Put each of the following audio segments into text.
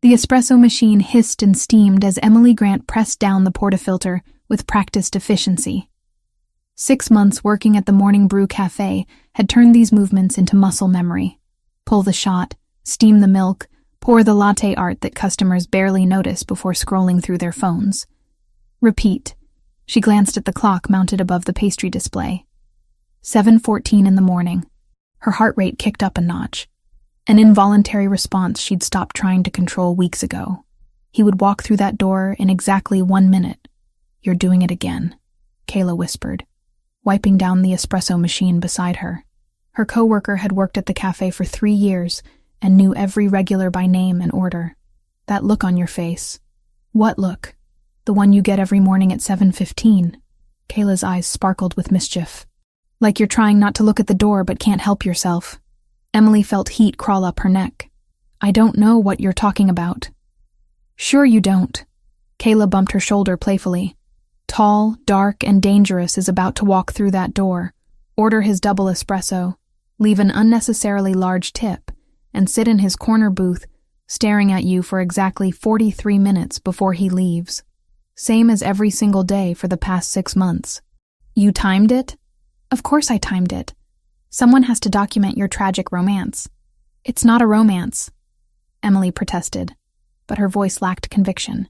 The espresso machine hissed and steamed as Emily Grant pressed down the portafilter with practiced efficiency. 6 months working at the Morning Brew Cafe had turned these movements into muscle memory. Pull the shot, steam the milk, pour the latte art that customers barely notice before scrolling through their phones. Repeat. She glanced at the clock mounted above the pastry display. 7:14 in the morning. Her heart rate kicked up a notch. An involuntary response she'd stopped trying to control weeks ago. He would walk through that door in exactly 1 minute. "You're doing it again," Kayla whispered, wiping down the espresso machine beside her. Her coworker had worked at the cafe for 3 years and knew every regular by name and order. That look on your face. What look? The one you get every morning at 7:15. Kayla's eyes sparkled with mischief. Like you're trying not to look at the door but can't help yourself. Emily felt heat crawl up her neck. "I don't know what you're talking about." "Sure you don't." Kayla bumped her shoulder playfully. Tall, dark, and dangerous is about to walk through that door, order his double espresso, leave an unnecessarily large tip, and sit in his corner booth, staring at you for exactly 43 minutes before he leaves. Same as every single day for the past 6 months. "You timed it?" "Of course I timed it. Someone has to document your tragic romance." "It's not a romance," Emily protested, but her voice lacked conviction.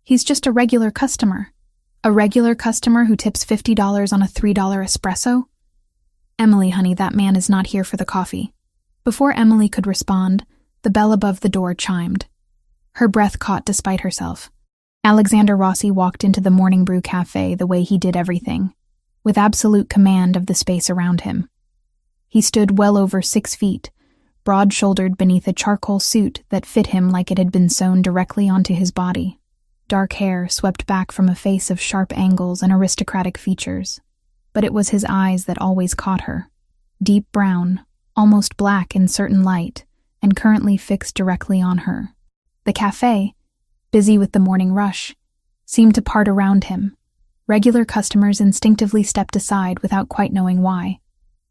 "He's just a regular customer." "A regular customer who tips $50 on a $3 espresso?" "Emily, honey, that man is not here for the coffee." Before Emily could respond, the bell above the door chimed. Her breath caught despite herself. Alexander Rossi walked into the Morning Brew Cafe the way he did everything, with absolute command of the space around him. He stood well over 6 feet, broad-shouldered beneath a charcoal suit that fit him like it had been sewn directly onto his body. Dark hair swept back from a face of sharp angles and aristocratic features, but it was his eyes that always caught her. Deep brown, almost black in certain light, and currently fixed directly on her. The cafe, busy with the morning rush, seemed to part around him. Regular customers instinctively stepped aside without quite knowing why.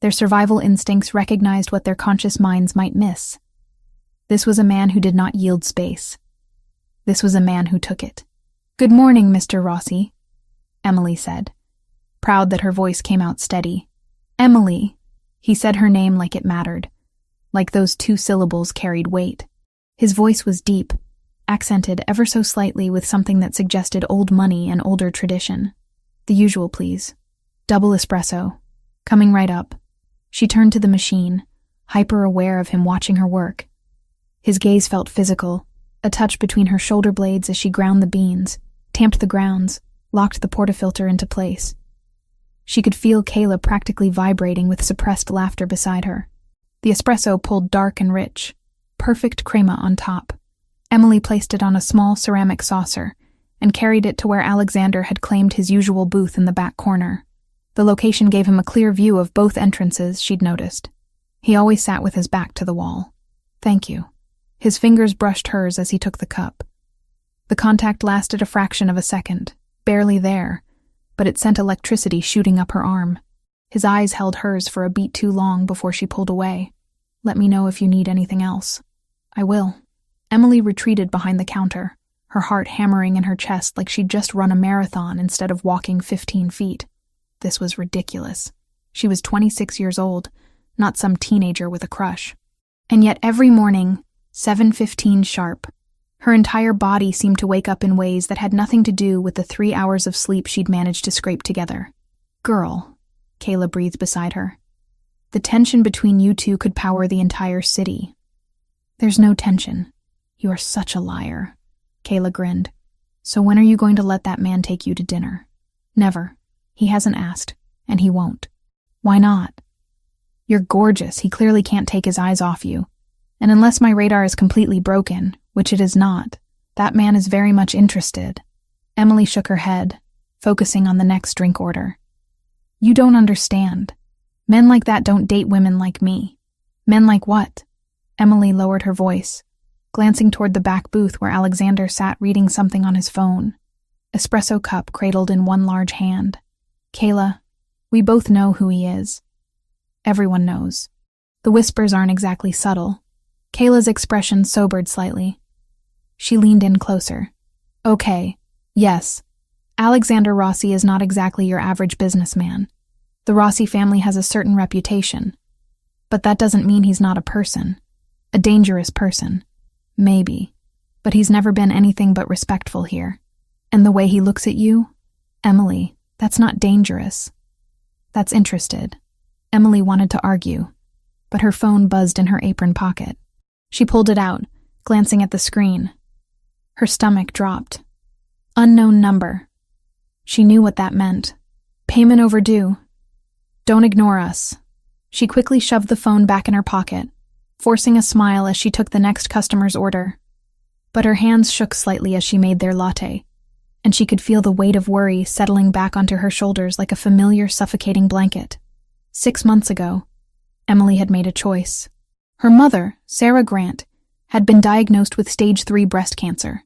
Their survival instincts recognized what their conscious minds might miss. This was a man who did not yield space. This was a man who took it. "Good morning, Mr. Rossi," Emily said, proud that her voice came out steady. "Emily." He said her name like it mattered, like those 2 syllables carried weight. His voice was deep, accented ever so slightly with something that suggested old money and older tradition. "The usual, please. Double espresso. Coming right up." She turned to the machine, hyper-aware of him watching her work. His gaze felt physical, a touch between her shoulder blades as she ground the beans, tamped the grounds, locked the portafilter into place. She could feel Kayla practically vibrating with suppressed laughter beside her. The espresso pulled dark and rich, perfect crema on top. Emily placed it on a small ceramic saucer and carried it to where Alexander had claimed his usual booth in the back corner. The location gave him a clear view of both entrances, she'd noticed. He always sat with his back to the wall. "Thank you." His fingers brushed hers as he took the cup. The contact lasted a fraction of a second, barely there, but it sent electricity shooting up her arm. His eyes held hers for a beat too long before she pulled away. "Let me know if you need anything else." "I will." Emily retreated behind the counter, her heart hammering in her chest like she'd just run a marathon instead of walking 15 feet. This was ridiculous. She was 26 years old, not some teenager with a crush. And yet every morning, 7:15 sharp, her entire body seemed to wake up in ways that had nothing to do with the 3 hours of sleep she'd managed to scrape together. "Girl," Kayla breathed beside her. "The tension between you two could power the entire city." "There's no tension. You are such a liar," Kayla grinned. "So when are you going to let that man take you to dinner?" "Never. He hasn't asked, and he won't." "Why not?" "You're gorgeous. He clearly can't take his eyes off you. And unless my radar is completely broken, which it is not, that man is very much interested." Emily shook her head, focusing on the next drink order. "You don't understand. Men like that don't date women like me." "Men like what?" Emily lowered her voice, glancing toward the back booth where Alexander sat reading something on his phone, espresso cup cradled in one large hand. "Kayla, we both know who he is." Everyone knows. The whispers aren't exactly subtle. Kayla's expression sobered slightly. She leaned in closer. Okay, yes. Alexander Rossi is not exactly your average businessman. The Rossi family has a certain reputation. But that doesn't mean he's not a person. A dangerous person. Maybe. But he's never been anything but respectful here. And the way he looks at you? Emily, that's not dangerous. That's interested. Emily wanted to argue, but her phone buzzed in her apron pocket. She pulled it out, glancing at the screen. Her stomach dropped. Unknown number. She knew what that meant. Payment overdue. Don't ignore us. She quickly shoved the phone back in her pocket, forcing a smile as she took the next customer's order. But her hands shook slightly as she made their latte, and she could feel the weight of worry settling back onto her shoulders like a familiar, suffocating blanket. 6 months ago, Emily had made a choice. Her mother, Sarah Grant, had been diagnosed with stage 3 breast cancer.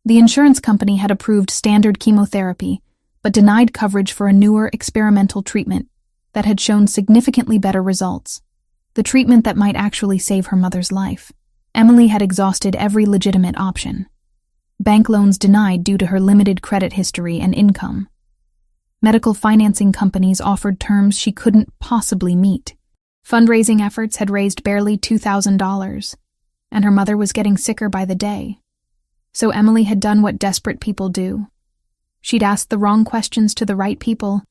The insurance company had approved standard chemotherapy, but denied coverage for a newer experimental treatment that had shown significantly better results. The treatment that might actually save her mother's life. Emily had exhausted every legitimate option. Bank loans denied due to her limited credit history and income. Medical financing companies offered terms she couldn't possibly meet. Fundraising efforts had raised barely $2,000, and her mother was getting sicker by the day. So Emily had done what desperate people do. She'd asked the wrong questions to the right people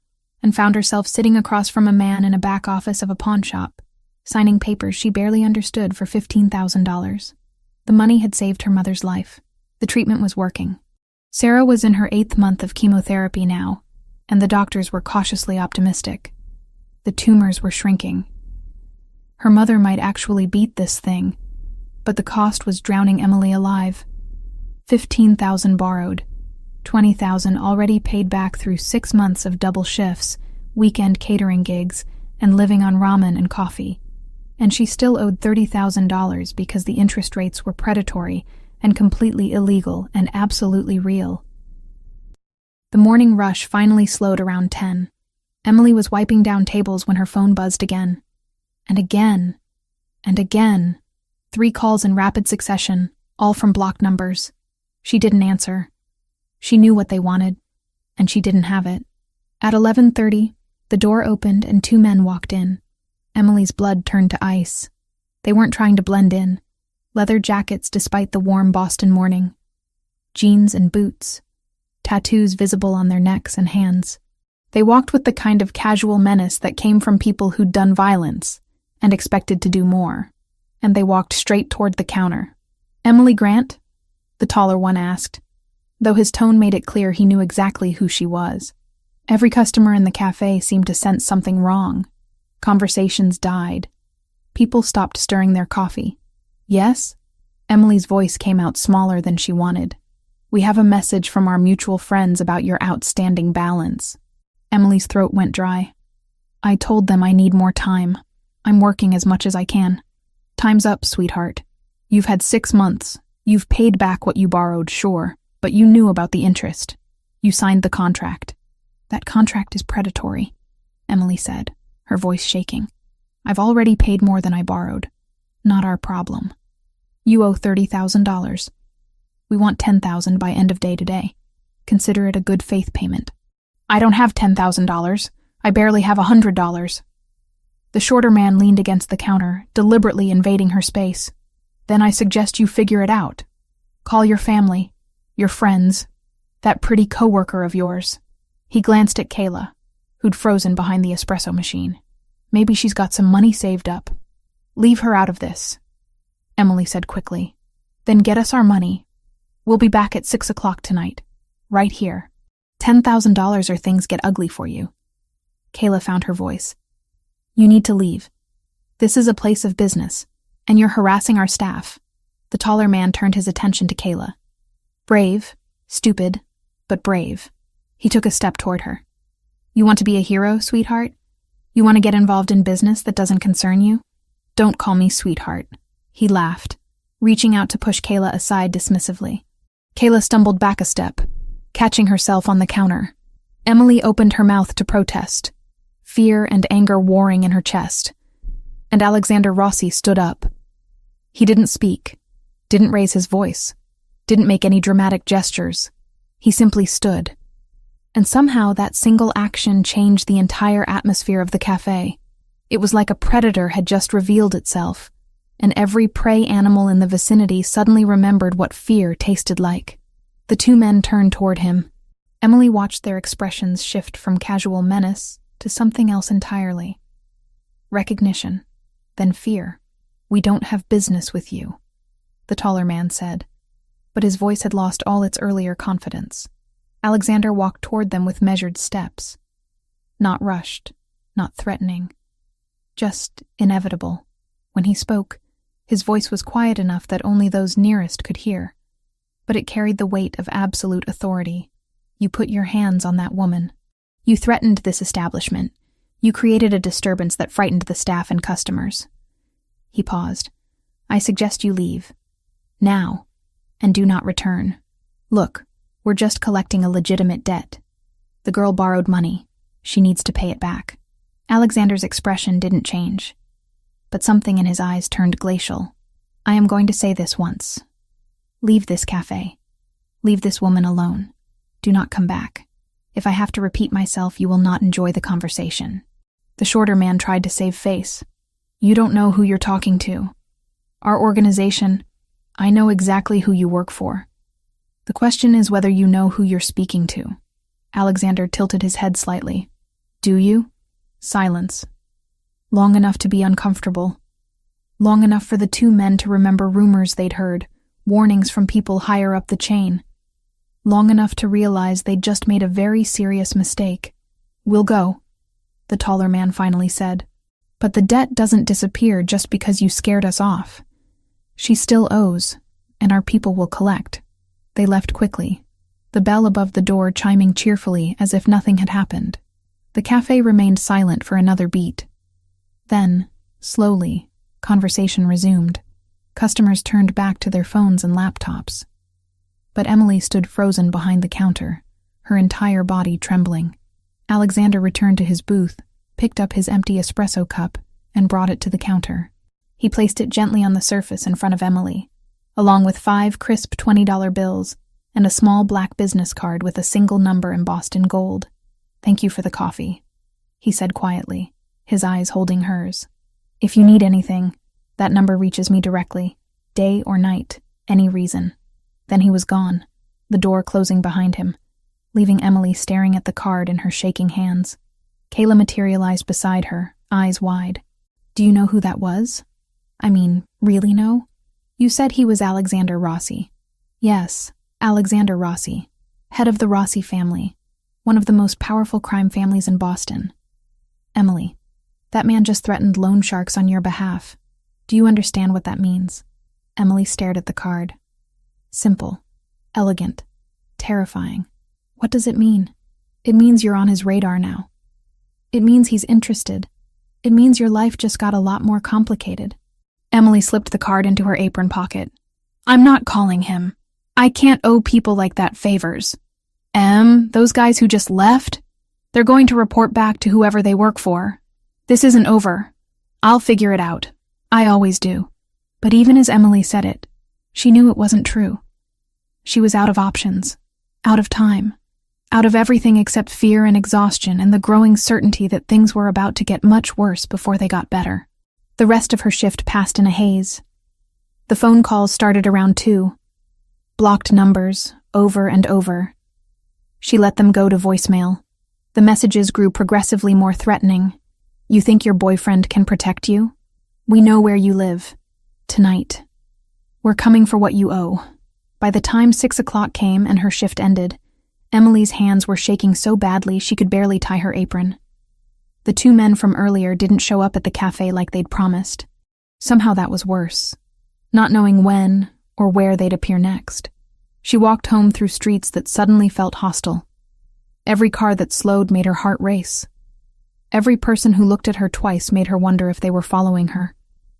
and found herself sitting across from a man in a back office of a pawn shop, signing papers she barely understood for $15,000. The money had saved her mother's life. The treatment was working. Sarah was in her 8th month of chemotherapy now, and the doctors were cautiously optimistic. The tumors were shrinking. Her mother might actually beat this thing, but the cost was drowning Emily alive. $15,000 borrowed, $20,000 already paid back through 6 months of double shifts, weekend catering gigs, and living on ramen and coffee. And she still owed $30,000 because the interest rates were predatory and completely illegal and absolutely real. The morning rush finally slowed around 10. Emily was wiping down tables when her phone buzzed again. And again. And again. 3 calls in rapid succession, all from blocked numbers. She didn't answer. She knew what they wanted, and she didn't have it. At 11:30, the door opened and 2 men walked in. Emily's blood turned to ice. They weren't trying to blend in. Leather jackets despite the warm Boston morning. Jeans and boots. Tattoos visible on their necks and hands. They walked with the kind of casual menace that came from people who'd done violence and expected to do more. And they walked straight toward the counter. "Emily Grant?" the taller one asked, though his tone made it clear he knew exactly who she was. Every customer in the cafe seemed to sense something wrong. Conversations died. People stopped stirring their coffee. "Yes?" Emily's voice came out smaller than she wanted. "We have a message from our mutual friends about your outstanding balance." Emily's throat went dry. "I told them I need more time. I'm working as much as I can." "Time's up, sweetheart. You've had 6 months. You've paid back what you borrowed, sure, but you knew about the interest. You signed the contract." "That contract is predatory," Emily said, her voice shaking. "I've already paid more than I borrowed. Not our problem. You owe $30,000. We want $10,000 by end of day today. Consider it a good faith payment." "I don't have $10,000. I barely have $100. The shorter man leaned against the counter, deliberately invading her space. "Then I suggest you figure it out. Call your family, your friends, that pretty coworker of yours." He glanced at Kayla, who'd frozen behind the espresso machine. "Maybe she's got some money saved up. Leave her out of this," Emily said quickly. "Then get us our money. We'll be back at 6 o'clock tonight, right here. $10,000 or things get ugly for you." Kayla found her voice. "You need to leave. This is a place of business, and you're harassing our staff." The taller man turned his attention to Kayla. Brave, stupid, but brave. He took a step toward her. "You want to be a hero, sweetheart? You want to get involved in business that doesn't concern you? Don't call me sweetheart." He laughed, reaching out to push Kayla aside dismissively. Kayla stumbled back a step, catching herself on the counter. Emily opened her mouth to protest, fear and anger warring in her chest. And Alexander Rossi stood up. He didn't speak, didn't raise his voice, didn't make any dramatic gestures. He simply stood. And somehow that single action changed the entire atmosphere of the cafe. It was like a predator had just revealed itself, and every prey animal in the vicinity suddenly remembered what fear tasted like. The two men turned toward him. Emily watched their expressions shift from casual menace to something else entirely. Recognition, then fear. "We don't have business with you," the taller man said, but his voice had lost all its earlier confidence. Alexander walked toward them with measured steps. Not rushed, not threatening, just inevitable. When he spoke, his voice was quiet enough that only those nearest could hear, but it carried the weight of absolute authority. "You put your hands on that woman. You threatened this establishment. You created a disturbance that frightened the staff and customers." He paused. "I suggest you leave. Now. And do not return. Look, we're just collecting a legitimate debt. The girl borrowed money. She needs to pay it back." Alexander's expression didn't change, but something in his eyes turned glacial. "I am going to say this once. Leave this cafe. Leave this woman alone. Do not come back. If I have to repeat myself, you will not enjoy the conversation." The shorter man tried to save face. "You don't know who you're talking to. Our organization, I know exactly who you work for. The question is whether you know who you're speaking to." Alexander tilted his head slightly. "Do you?" Silence. Long enough to be uncomfortable. Long enough for the two men to remember rumors they'd heard, warnings from people higher up the chain. Long enough to realize they'd just made a very serious mistake. "We'll go," the taller man finally said. "But the debt doesn't disappear just because you scared us off. She still owes, and our people will collect." They left quickly, the bell above the door chiming cheerfully as if nothing had happened. The cafe remained silent for another beat. Then, slowly, conversation resumed. Customers turned back to their phones and laptops. But Emily stood frozen behind the counter, her entire body trembling. Alexander returned to his booth, picked up his empty espresso cup, and brought it to the counter. He placed it gently on the surface in front of Emily, along with 5 crisp $20 bills and a small black business card with a single number embossed in gold. "Thank you for the coffee," he said quietly, his eyes holding hers. "If you need anything, that number reaches me directly, day or night, any reason." Then he was gone, the door closing behind him, leaving Emily staring at the card in her shaking hands. Kayla materialized beside her, eyes wide. "Do you know who that was? I mean, really know? You said he was Alexander Rossi." "Yes, Alexander Rossi, head of the Rossi family, one of the most powerful crime families in Boston." "Emily, that man just threatened loan sharks on your behalf. Do you understand what that means?" Emily stared at the card. "Simple, elegant, terrifying. What does it mean?" "It means you're on his radar now. It means he's interested. It means your life just got a lot more complicated." Emily slipped the card into her apron pocket. "I'm not calling him. I can't owe people like that favors. Those guys who just left? They're going to report back to whoever they work for. This isn't over. I'll figure it out. I always do." But even as Emily said it, she knew it wasn't true. She was out of options, out of time, out of everything except fear and exhaustion and the growing certainty that things were about to get much worse before they got better. The rest of her shift passed in a haze. The phone calls started around 2. Blocked numbers, over and over. She let them go to voicemail. The messages grew progressively more threatening. "You think your boyfriend can protect you? We know where you live. Tonight. We're coming for what you owe." By the time 6 o'clock came and her shift ended, Emily's hands were shaking so badly she could barely tie her apron. The 2 men from earlier didn't show up at the cafe like they'd promised. Somehow that was worse, not knowing when or where they'd appear next. She walked home through streets that suddenly felt hostile. Every car that slowed made her heart race. Every person who looked at her twice made her wonder if they were following her.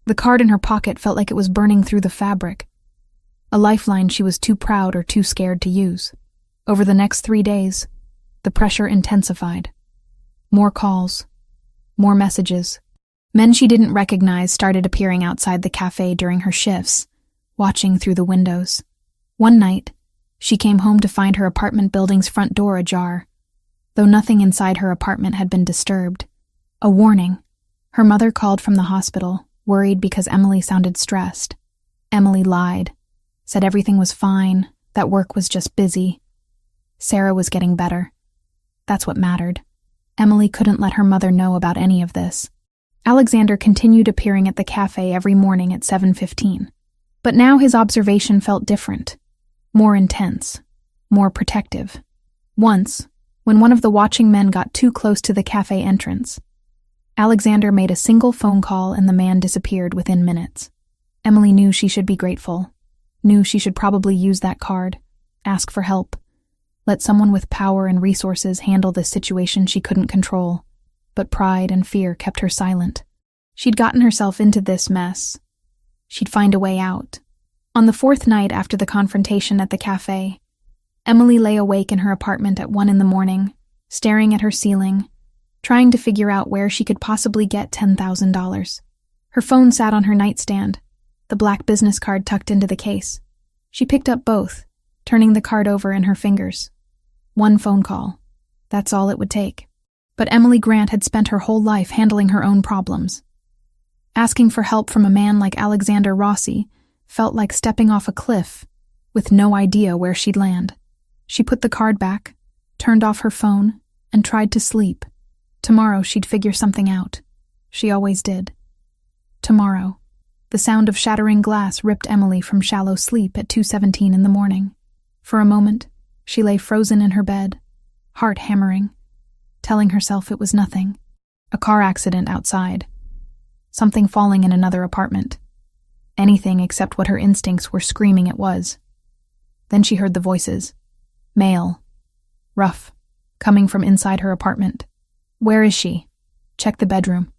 The card in her pocket felt like it was burning through the fabric, a lifeline she was too proud or too scared to use. Over the next 3 days, the pressure intensified. More calls, more messages. Men she didn't recognize started appearing outside the cafe during her shifts, watching through the windows. One night, she came home to find her apartment building's front door ajar, though nothing inside her apartment had been disturbed. A warning. Her mother called from the hospital, worried because Emily sounded stressed. Emily lied, said everything was fine, that work was just busy. Sarah was getting better. That's what mattered. Emily couldn't let her mother know about any of this. Alexander continued appearing at the cafe every morning at 7:15. But now his observation felt different, more intense, more protective. Once, when one of the watching men got too close to the cafe entrance, Alexander made a single phone call and the man disappeared within minutes. Emily knew she should be grateful, knew she should probably use that card, ask for help, let someone with power and resources handle this situation she couldn't control. But pride and fear kept her silent. She'd gotten herself into this mess. She'd find a way out. On the fourth night after the confrontation at the cafe, Emily lay awake in her apartment at 1 a.m, staring at her ceiling, trying to figure out where she could possibly get $10,000. Her phone sat on her nightstand, the black business card tucked into the case. She picked up both, turning the card over in her fingers. One phone call. That's all it would take. But Emily Grant had spent her whole life handling her own problems. Asking for help from a man like Alexander Rossi felt like stepping off a cliff, with no idea where she'd land. She put the card back, turned off her phone, and tried to sleep. Tomorrow she'd figure something out. She always did. Tomorrow. The sound of shattering glass ripped Emily from shallow sleep at 2:17 in the morning. For a moment, she lay frozen in her bed, heart hammering, telling herself it was nothing. A car accident outside. Something falling in another apartment. Anything except what her instincts were screaming it was. Then she heard the voices. Male. Rough. Coming from inside her apartment. Where is she? Check the bedroom.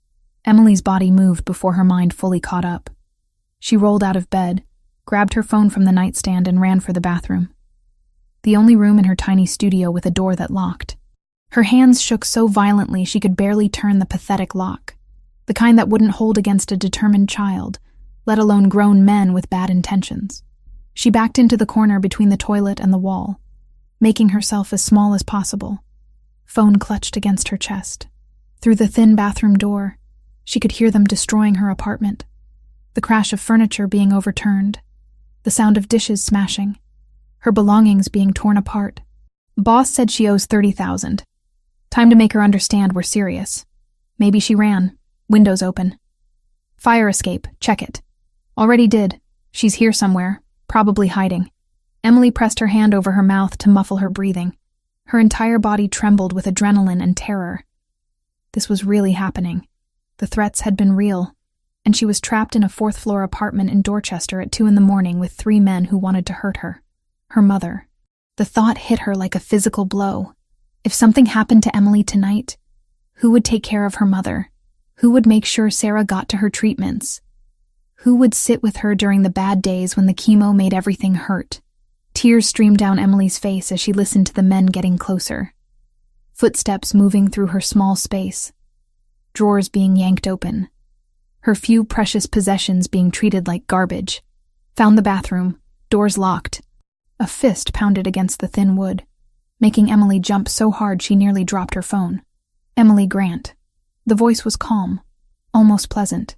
Emily's body moved before her mind fully caught up. She rolled out of bed, grabbed her phone from the nightstand and ran for the bathroom. The only room in her tiny studio with a door that locked. Her hands shook so violently she could barely turn the pathetic lock, the kind that wouldn't hold against a determined child, let alone grown men with bad intentions. She backed into the corner between the toilet and the wall, making herself as small as possible. Phone clutched against her chest. Through the thin bathroom door, she could hear them destroying her apartment. The crash of furniture being overturned, the sound of dishes smashing, her belongings being torn apart. Boss said she owes $30,000. Time to make her understand we're serious. Maybe she ran. Windows open. Fire escape. Check it. Already did. She's here somewhere, probably hiding. Emily pressed her hand over her mouth to muffle her breathing. Her entire body trembled with adrenaline and terror. This was really happening. The threats had been real, and she was trapped in a fourth-floor apartment in Dorchester at 2 a.m. with 3 men who wanted to hurt her. Her mother. The thought hit her like a physical blow. If something happened to Emily tonight, who would take care of her mother? Who would make sure Sarah got to her treatments? Who would sit with her during the bad days when the chemo made everything hurt? Tears streamed down Emily's face as she listened to the men getting closer. Footsteps moving through her small space. Drawers being yanked open. Her few precious possessions being treated like garbage. Found the bathroom, doors locked. A fist pounded against the thin wood, making Emily jump so hard she nearly dropped her phone. Emily Grant. The voice was calm, almost pleasant,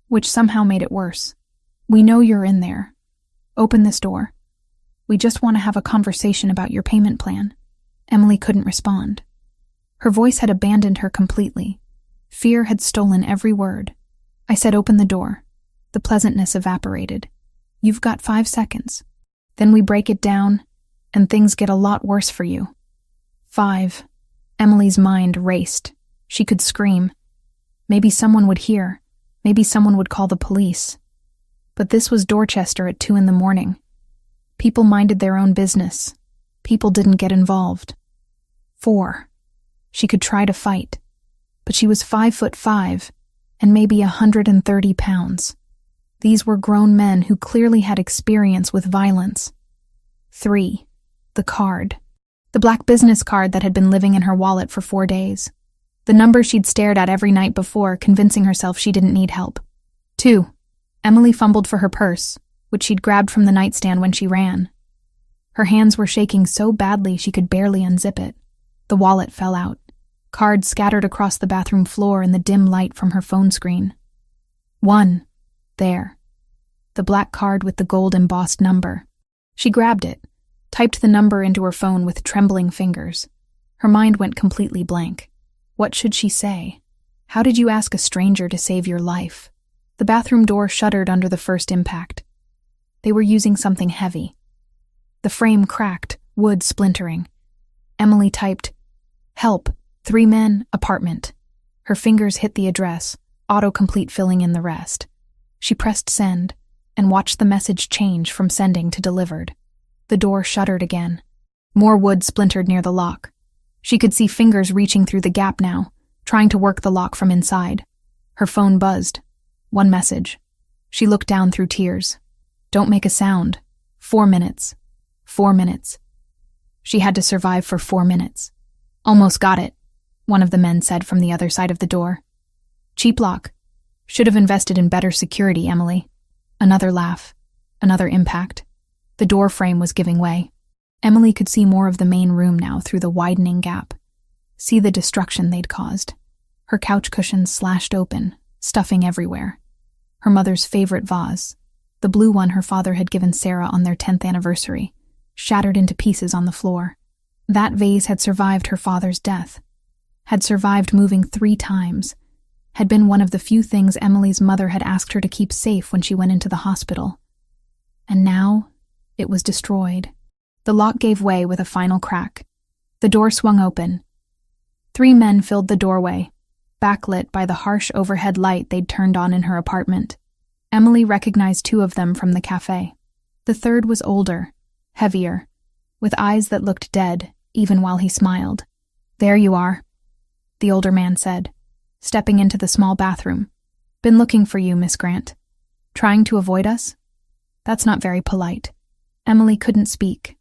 which somehow made it worse. We know you're in there. Open this door. We just want to have a conversation about your payment plan. Emily couldn't respond. Her voice had abandoned her completely. Fear had stolen every word. I said open the door. The pleasantness evaporated. You've got 5 seconds. Then we break it down, and things get a lot worse for you. 5. Emily's mind raced. She could scream. Maybe someone would hear. Maybe someone would call the police. But this was Dorchester at 2 a.m. People minded their own business. People didn't get involved. 4. She could try to fight, but she was 5'5" and maybe 130 pounds. These were grown men who clearly had experience with violence. 3. The card. The black business card that had been living in her wallet for 4 days. The number she'd stared at every night before, convincing herself she didn't need help. 2. Emily fumbled for her purse, which she'd grabbed from the nightstand when she ran. Her hands were shaking so badly she could barely unzip it. The wallet fell out. Cards scattered across the bathroom floor in the dim light from her phone screen. One. There. The black card with the gold-embossed number. She grabbed it, typed the number into her phone with trembling fingers. Her mind went completely blank. What should she say? How did you ask a stranger to save your life? The bathroom door shuddered under the first impact. They were using something heavy. The frame cracked, wood splintering. Emily typed, "Help, 3 men, apartment." Her fingers hit the address, autocomplete filling in the rest. She pressed send and watched the message change from sending to delivered. The door shuddered again. More wood splintered near the lock. She could see fingers reaching through the gap now, trying to work the lock from inside. Her phone buzzed. One message. She looked down through tears. "Don't make a sound. 4 minutes. 4 minutes." She had to survive for 4 minutes. "Almost got it," one of the men said from the other side of the door. "Cheap lock. Should have invested in better security, Emily." Another laugh. Another impact. The door frame was giving way. Emily could see more of the main room now through the widening gap. See the destruction they'd caused. Her couch cushions slashed open, stuffing everywhere. Her mother's favorite vase, the blue one her father had given Sarah on their 10th anniversary, shattered into pieces on the floor. That vase had survived her father's death, had survived moving 3 times, had been one of the few things Emily's mother had asked her to keep safe when she went into the hospital. And now, it was destroyed. The lock gave way with a final crack. The door swung open. 3 men filled the doorway, backlit by the harsh overhead light they'd turned on in her apartment. Emily recognized 2 of them from the cafe. The third was older, heavier, with eyes that looked dead, even while he smiled. "There you are," the older man said, stepping into the small bathroom. "Been looking for you, Miss Grant. Trying to avoid us? That's not very polite." Emily couldn't speak,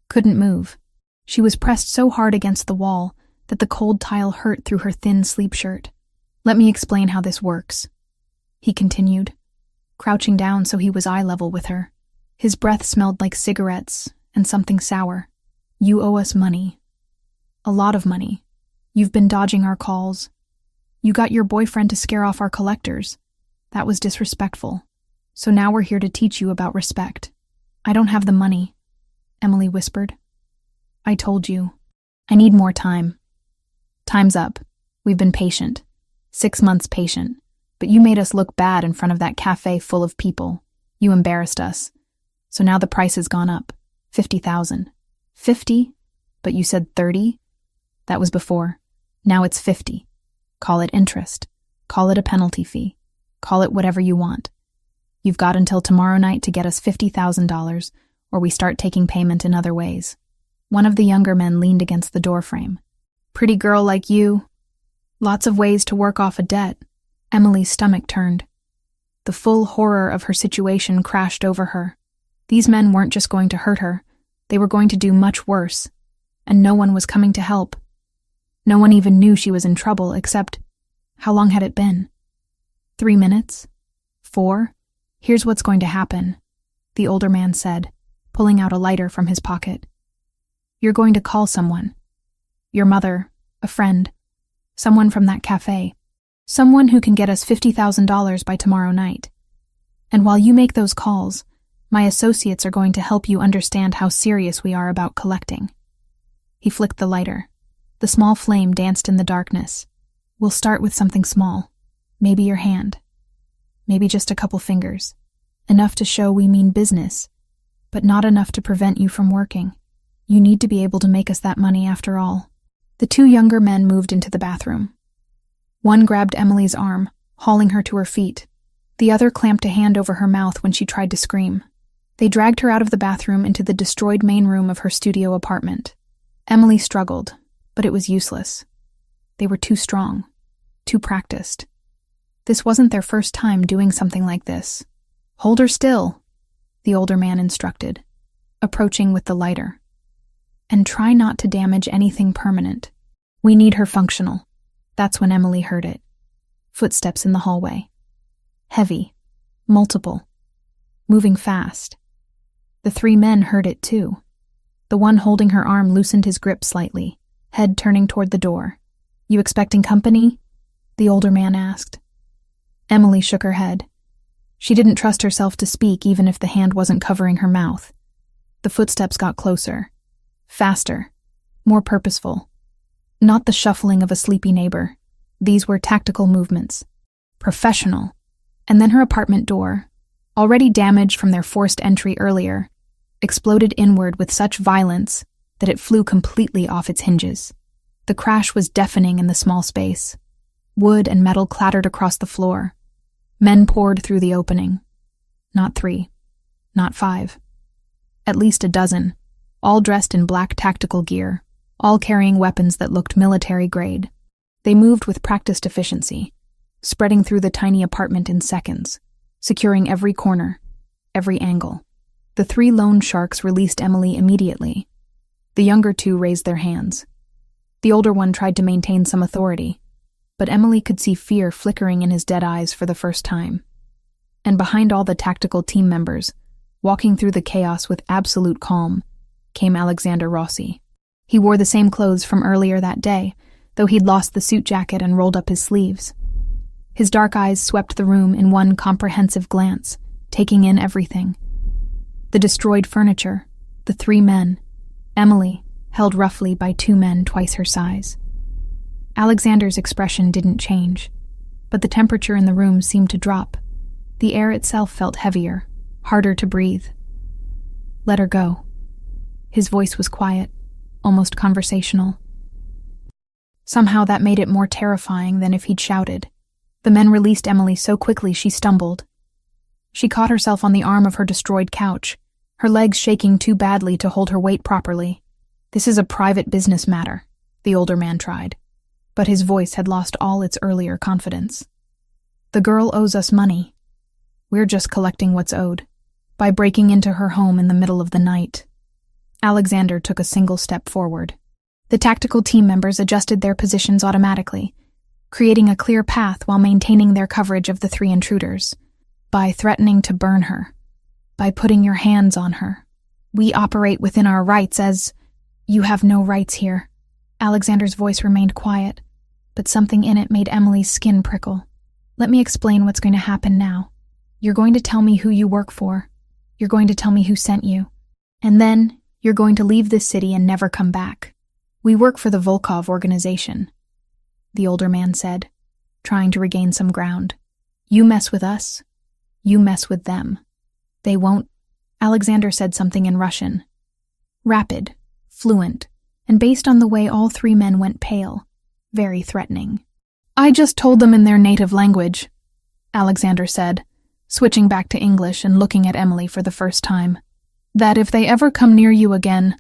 couldn't move. She was pressed so hard against the wall that the cold tile hurt through her thin sleep shirt. "Let me explain how this works," he continued, crouching down so he was eye level with her. His breath smelled like cigarettes and something sour. "You owe us money. A lot of money. You've been dodging our calls. You got your boyfriend to scare off our collectors. That was disrespectful. So now we're here to teach you about respect." "I don't have the money," Emily whispered. "I told you. I need more time." "Time's up. We've been patient. 6 months patient. But you made us look bad in front of that cafe full of people. You embarrassed us. So now the price has gone up. 50,000. 50? But you said 30? That was before. Now it's 50. Call it interest. Call it a penalty fee. Call it whatever you want. You've got until tomorrow night to get us $50,000, or we start taking payment in other ways." One of the younger men leaned against the doorframe. "Pretty girl like you. Lots of ways to work off a debt." Emily's stomach turned. The full horror of her situation crashed over her. These men weren't just going to hurt her. They were going to do much worse. And no one was coming to help. No one even knew she was in trouble, except, how long had it been? 3 minutes? 4? "Here's what's going to happen," the older man said, pulling out a lighter from his pocket. "You're going to call someone. Your mother, a friend, someone from that cafe, someone who can get us $50,000 by tomorrow night. And while you make those calls, my associates are going to help you understand how serious we are about collecting." He flicked the lighter. The small flame danced in the darkness. "We'll start with something small. Maybe your hand. Maybe just a couple fingers. Enough to show we mean business, but not enough to prevent you from working. You need to be able to make us that money after all." The 2 younger men moved into the bathroom. One grabbed Emily's arm, hauling her to her feet. The other clamped a hand over her mouth when she tried to scream. They dragged her out of the bathroom into the destroyed main room of her studio apartment. Emily struggled, but it was useless. They were too strong, too practiced. This wasn't their first time doing something like this. "Hold her still," the older man instructed, approaching with the lighter. "And try not to damage anything permanent. We need her functional." That's when Emily heard it. Footsteps in the hallway. Heavy. Multiple. Moving fast. The 3 men heard it too. The one holding her arm loosened his grip slightly, head turning toward the door. "You expecting company?" the older man asked. Emily shook her head. She didn't trust herself to speak even if the hand wasn't covering her mouth. The footsteps got closer. Faster. More purposeful. Not the shuffling of a sleepy neighbor. These were tactical movements. Professional. And then her apartment door, already damaged from their forced entry earlier, exploded inward with such violence that it flew completely off its hinges. The crash was deafening in the small space. Wood and metal clattered across the floor. Men poured through the opening. Not 3. Not 5. At least a dozen, all dressed in black tactical gear, all carrying weapons that looked military grade. They moved with practiced efficiency, spreading through the tiny apartment in seconds, securing every corner, every angle. The 3 loan sharks released Emily immediately. The younger 2 raised their hands. The older one tried to maintain some authority, but Emily could see fear flickering in his dead eyes for the first time. And behind all the tactical team members, walking through the chaos with absolute calm, came Alexander Rossi. He wore the same clothes from earlier that day, though he'd lost the suit jacket and rolled up his sleeves. His dark eyes swept the room in one comprehensive glance, taking in everything. The destroyed furniture, the 3 men, Emily, held roughly by 2 men twice her size. Alexander's expression didn't change, but the temperature in the room seemed to drop. The air itself felt heavier, harder to breathe. "Let her go." His voice was quiet, almost conversational. Somehow that made it more terrifying than if he'd shouted. The men released Emily so quickly she stumbled. She caught herself on the arm of her destroyed couch, her legs shaking too badly to hold her weight properly. "This is a private business matter," the older man tried, but his voice had lost all its earlier confidence. "The girl owes us money. We're just collecting what's owed, by breaking into her home in the middle of the night." Alexander took a single step forward. The tactical team members adjusted their positions automatically, creating a clear path while maintaining their coverage of the 3 intruders. "By threatening to burn her. By putting your hands on her. We operate within our rights as—" "You have no rights here." Alexander's voice remained quiet, but something in it made Emily's skin prickle. "Let me explain what's going to happen now. You're going to tell me who you work for. You're going to tell me who sent you. And then you're going to leave this city and never come back. We work for the Volkov organization," the older man said, trying to regain some ground. "You mess with us, you mess with them. They won't—" Alexander said something in Russian. Rapid, fluent, and based on the way all 3 men went pale, very threatening. "I just told them in their native language," Alexander said, switching back to English and looking at Emily for the first time, "that if they ever come near you again,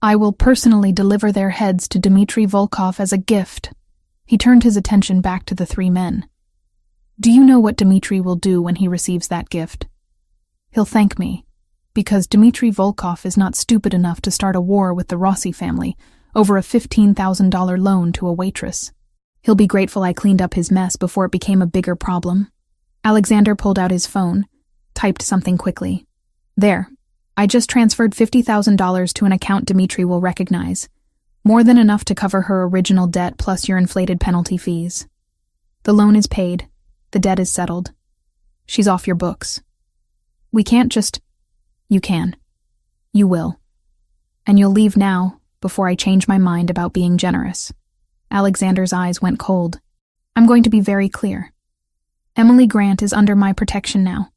I will personally deliver their heads to Dmitry Volkov as a gift." He turned his attention back to the 3 men. "Do you know what Dmitry will do when he receives that gift? He'll thank me, because Dmitry Volkov is not stupid enough to start a war with the Rossi family over a $15,000 loan to a waitress. He'll be grateful I cleaned up his mess before it became a bigger problem." Alexander pulled out his phone, typed something quickly. "There. I just transferred $50,000 to an account Dmitry will recognize. More than enough to cover her original debt plus your inflated penalty fees. The loan is paid. The debt is settled. She's off your books. We can't just—" "You can. You will. And you'll leave now, before I change my mind about being generous." Alexander's eyes went cold. "I'm going to be very clear. Emily Grant is under my protection now.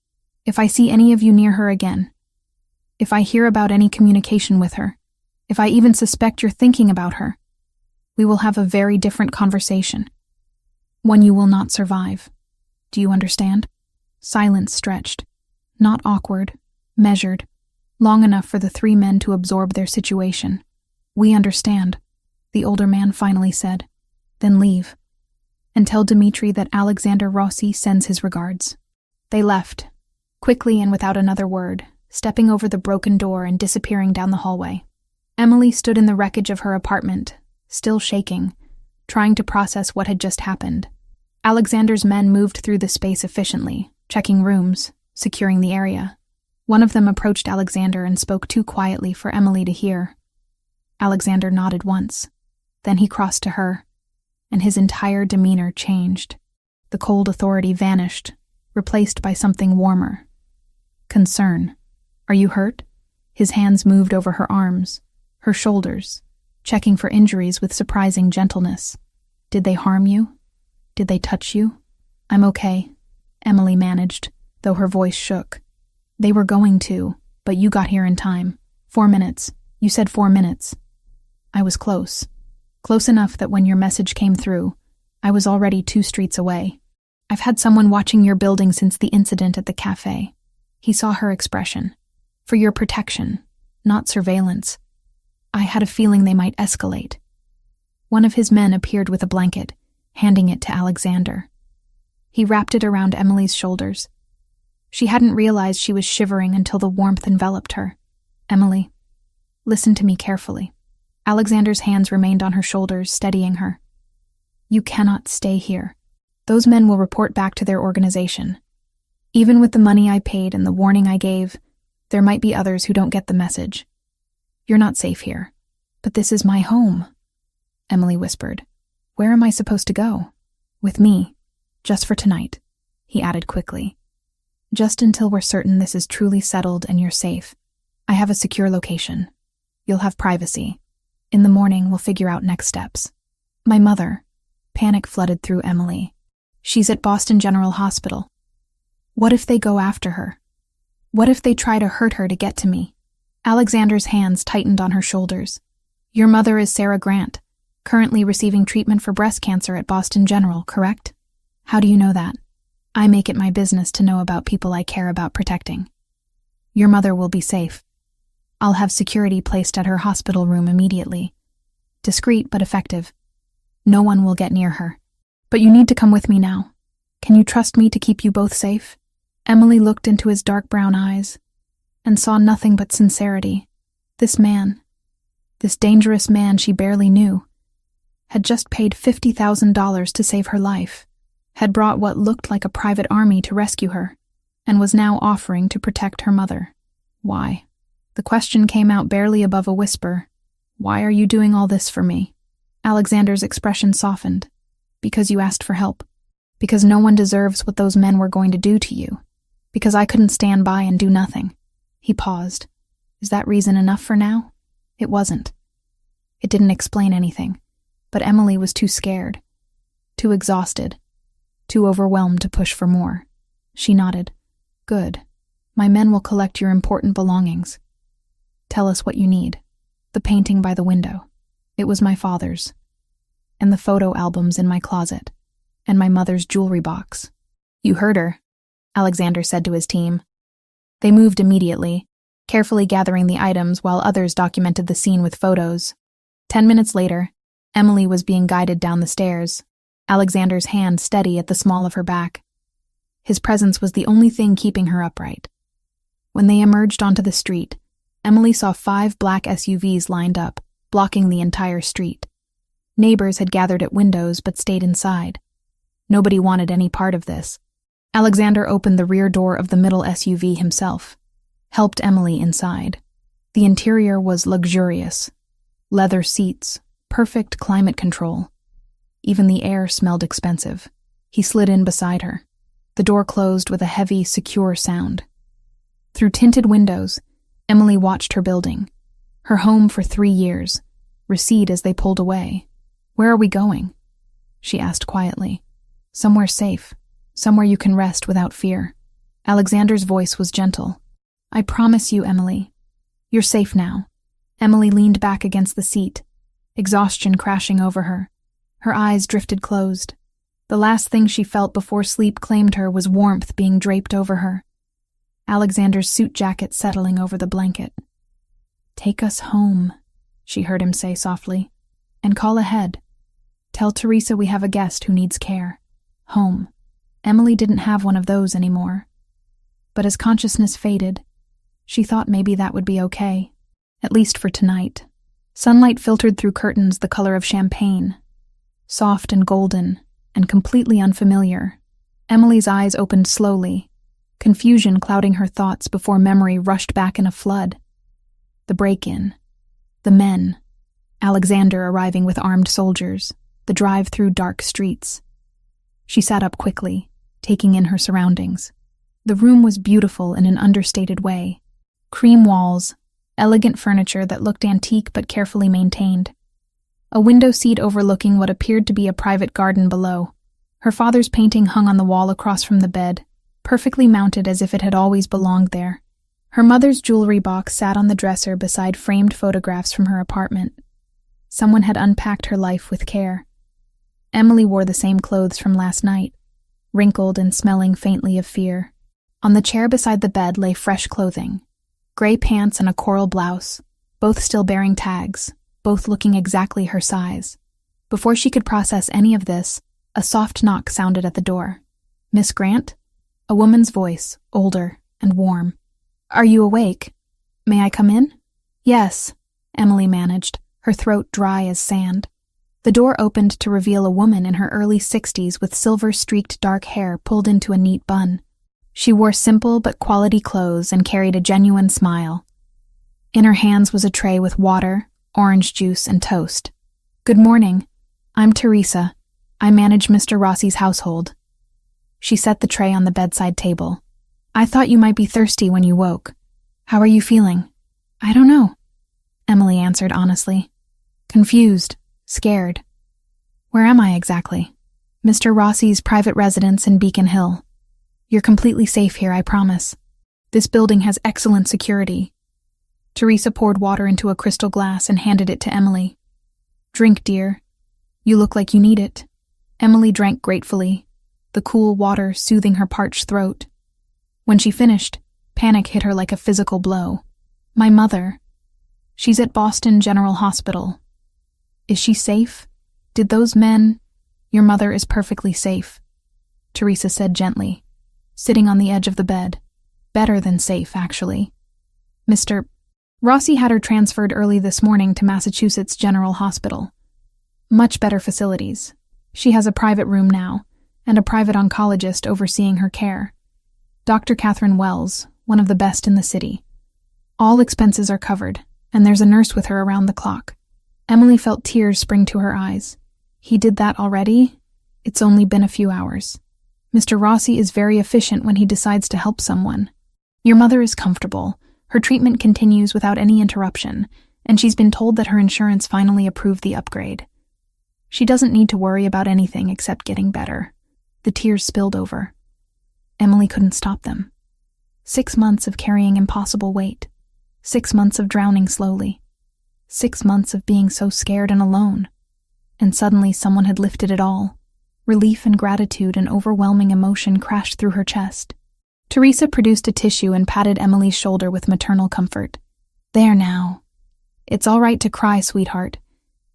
If I see any of you near her again, if I hear about any communication with her, if I even suspect you're thinking about her, we will have a very different conversation. One you will not survive. Do you understand?" Silence stretched. Not awkward, measured, long enough for the 3 men to absorb their situation. "We understand," the older man finally said. "Then leave. And tell Dmitry that Alexander Rossi sends his regards." They left, quickly and without another word, stepping over the broken door and disappearing down the hallway. Emily stood in the wreckage of her apartment, still shaking, trying to process what had just happened. Alexander's men moved through the space efficiently, checking rooms, securing the area. One of them approached Alexander and spoke too quietly for Emily to hear. Alexander nodded once. Then he crossed to her, and his entire demeanor changed. The cold authority vanished, replaced by something warmer. Concern. Are you hurt? His hands moved over her arms, her shoulders, checking for injuries with surprising gentleness. Did they harm you? Did they touch you? I'm okay, Emily managed, though her voice shook. They were going to, but you got here in time. 4 minutes. You said 4 minutes. I was close. Close enough that when your message came through, I was already 2 streets away. I've had someone watching your building since the incident at the cafe. He saw her expression. For your protection, not surveillance. I had a feeling they might escalate. One of his men appeared with a blanket, handing it to Alexander. He wrapped it around Emily's shoulders. She hadn't realized she was shivering until the warmth enveloped her. Emily, listen to me carefully. Alexander's hands remained on her shoulders, steadying her. You cannot stay here. Those men will report back to their organization. Even with the money I paid and the warning I gave, there might be others who don't get the message. You're not safe here. But this is my home, Emily whispered. Where am I supposed to go? With me. Just for tonight, he added quickly. Just until we're certain this is truly settled and you're safe. I have a secure location. You'll have privacy. In the morning, we'll figure out next steps. My mother. Panic flooded through Emily. She's at Boston General Hospital. What if they go after her? What if they try to hurt her to get to me? Alexander's hands tightened on her shoulders. Your mother is Sarah Grant, currently receiving treatment for breast cancer at Boston General, correct? How do you know that? I make it my business to know about people I care about protecting. Your mother will be safe. I'll have security placed at her hospital room immediately. Discreet but effective. No one will get near her. But you need to come with me now. Can you trust me to keep you both safe? Emily looked into his dark brown eyes and saw nothing but sincerity. This man, this dangerous man she barely knew, had just paid $50,000 to save her life, had brought what looked like a private army to rescue her, and was now offering to protect her mother. Why? The question came out barely above a whisper. Why are you doing all this for me? Alexander's expression softened. Because you asked for help. Because no one deserves what those men were going to do to you. Because I couldn't stand by and do nothing. He paused. Is that reason enough for now? It wasn't. It didn't explain anything. But Emily was too scared. Too exhausted. Too overwhelmed to push for more. She nodded. Good. My men will collect your important belongings. Tell us what you need. The painting by the window. It was my father's. And the photo albums in my closet. And my mother's jewelry box. You heard her, Alexander said to his team. They moved immediately, carefully gathering the items while others documented the scene with photos. 10 minutes later, Emily was being guided down the stairs, Alexander's hand steady at the small of her back. His presence was the only thing keeping her upright. When they emerged onto the street, Emily saw 5 black SUVs lined up, blocking the entire street. Neighbors had gathered at windows but stayed inside. Nobody wanted any part of this. Alexander opened the rear door of the middle SUV himself, helped Emily inside. The interior was luxurious. Leather seats, perfect climate control. Even the air smelled expensive. He slid in beside her. The door closed with a heavy, secure sound. Through tinted windows, Emily watched her building, her home for 3 years, recede as they pulled away. Where are we going? She asked quietly. Somewhere safe. Somewhere you can rest without fear. Alexander's voice was gentle. I promise you, Emily. You're safe now. Emily leaned back against the seat, exhaustion crashing over her. Her eyes drifted closed. The last thing she felt before sleep claimed her was warmth being draped over her. Alexander's suit jacket settling over the blanket. Take us home, she heard him say softly. And call ahead. Tell Teresa we have a guest who needs care. Home. Emily didn't have one of those anymore. But as consciousness faded, she thought maybe that would be okay, at least for tonight. Sunlight filtered through curtains the color of champagne, soft and golden, and completely unfamiliar. Emily's eyes opened slowly, confusion clouding her thoughts before memory rushed back in a flood. The break-in. The men. Alexander arriving with armed soldiers, the drive through dark streets. She sat up quickly, taking in her surroundings. The room was beautiful in an understated way. Cream walls, elegant furniture that looked antique but carefully maintained. A window seat overlooking what appeared to be a private garden below. Her father's painting hung on the wall across from the bed, perfectly mounted as if it had always belonged there. Her mother's jewelry box sat on the dresser beside framed photographs from her apartment. Someone had unpacked her life with care. Emily wore the same clothes from last night, wrinkled and smelling faintly of fear. On the chair beside the bed lay fresh clothing, gray pants and a coral blouse, both still bearing tags, both looking exactly her size. Before she could process any of this, a soft knock sounded at the door. "Miss Grant?" A woman's voice, older and warm. "Are you awake? May I come in?" "Yes," Emily managed, her throat dry as sand. The door opened to reveal a woman in her early 60s with silver-streaked dark hair pulled into a neat bun. She wore simple but quality clothes and carried a genuine smile. In her hands was a tray with water, orange juice, and toast. "Good morning. I'm Teresa. I manage Mr. Rossi's household." She set the tray on the bedside table. "I thought you might be thirsty when you woke. How are you feeling?" "I don't know," Emily answered honestly. "Confused. Scared." "Where am I exactly?" "Mr. Rossi's private residence in Beacon Hill. You're completely safe here, I promise. This building has excellent security." Teresa poured water into a crystal glass and handed it to Emily. "Drink, dear. You look like you need it." Emily drank gratefully, the cool water soothing her parched throat. When she finished, panic hit her like a physical blow. "My mother. She's at Boston General Hospital. Is she safe? Did those men—" "Your mother is perfectly safe," Teresa said gently, sitting on the edge of the bed. "Better than safe, actually. Mr. Rossi had her transferred early this morning to Massachusetts General Hospital. Much better facilities. She has a private room now, and a private oncologist overseeing her care. Dr. Catherine Wells, one of the best in the city. All expenses are covered, and there's a nurse with her around the clock." Emily felt tears spring to her eyes. He did that already? It's only been a few hours. Mr. Rossi is very efficient when he decides to help someone. "Your mother is comfortable. Her treatment continues without any interruption, and she's been told that her insurance finally approved the upgrade. She doesn't need to worry about anything except getting better." The tears spilled over. Emily couldn't stop them. 6 months of carrying impossible weight. 6 months of drowning slowly. 6 months of being so scared and alone. And suddenly someone had lifted it all. Relief and gratitude and overwhelming emotion crashed through her chest. Teresa produced a tissue and patted Emily's shoulder with maternal comfort. "There now. It's all right to cry, sweetheart.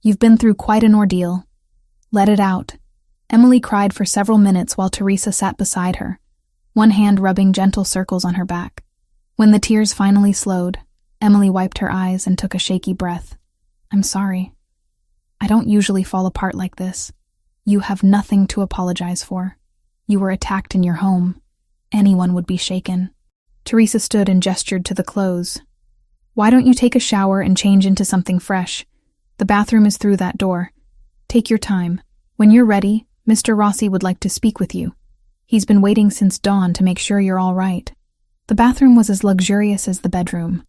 You've been through quite an ordeal. Let it out." Emily cried for several minutes while Teresa sat beside her, one hand rubbing gentle circles on her back. When the tears finally slowed, Emily wiped her eyes and took a shaky breath. "I'm sorry. I don't usually fall apart like this. You have nothing to apologize for. You were attacked in your home. Anyone would be shaken." Teresa stood and gestured to the clothes. "Why don't you take a shower and change into something fresh? The bathroom is through that door. Take your time. When you're ready, Mr. Rossi would like to speak with you. He's been waiting since dawn to make sure you're all right." The bathroom was as luxurious as the bedroom.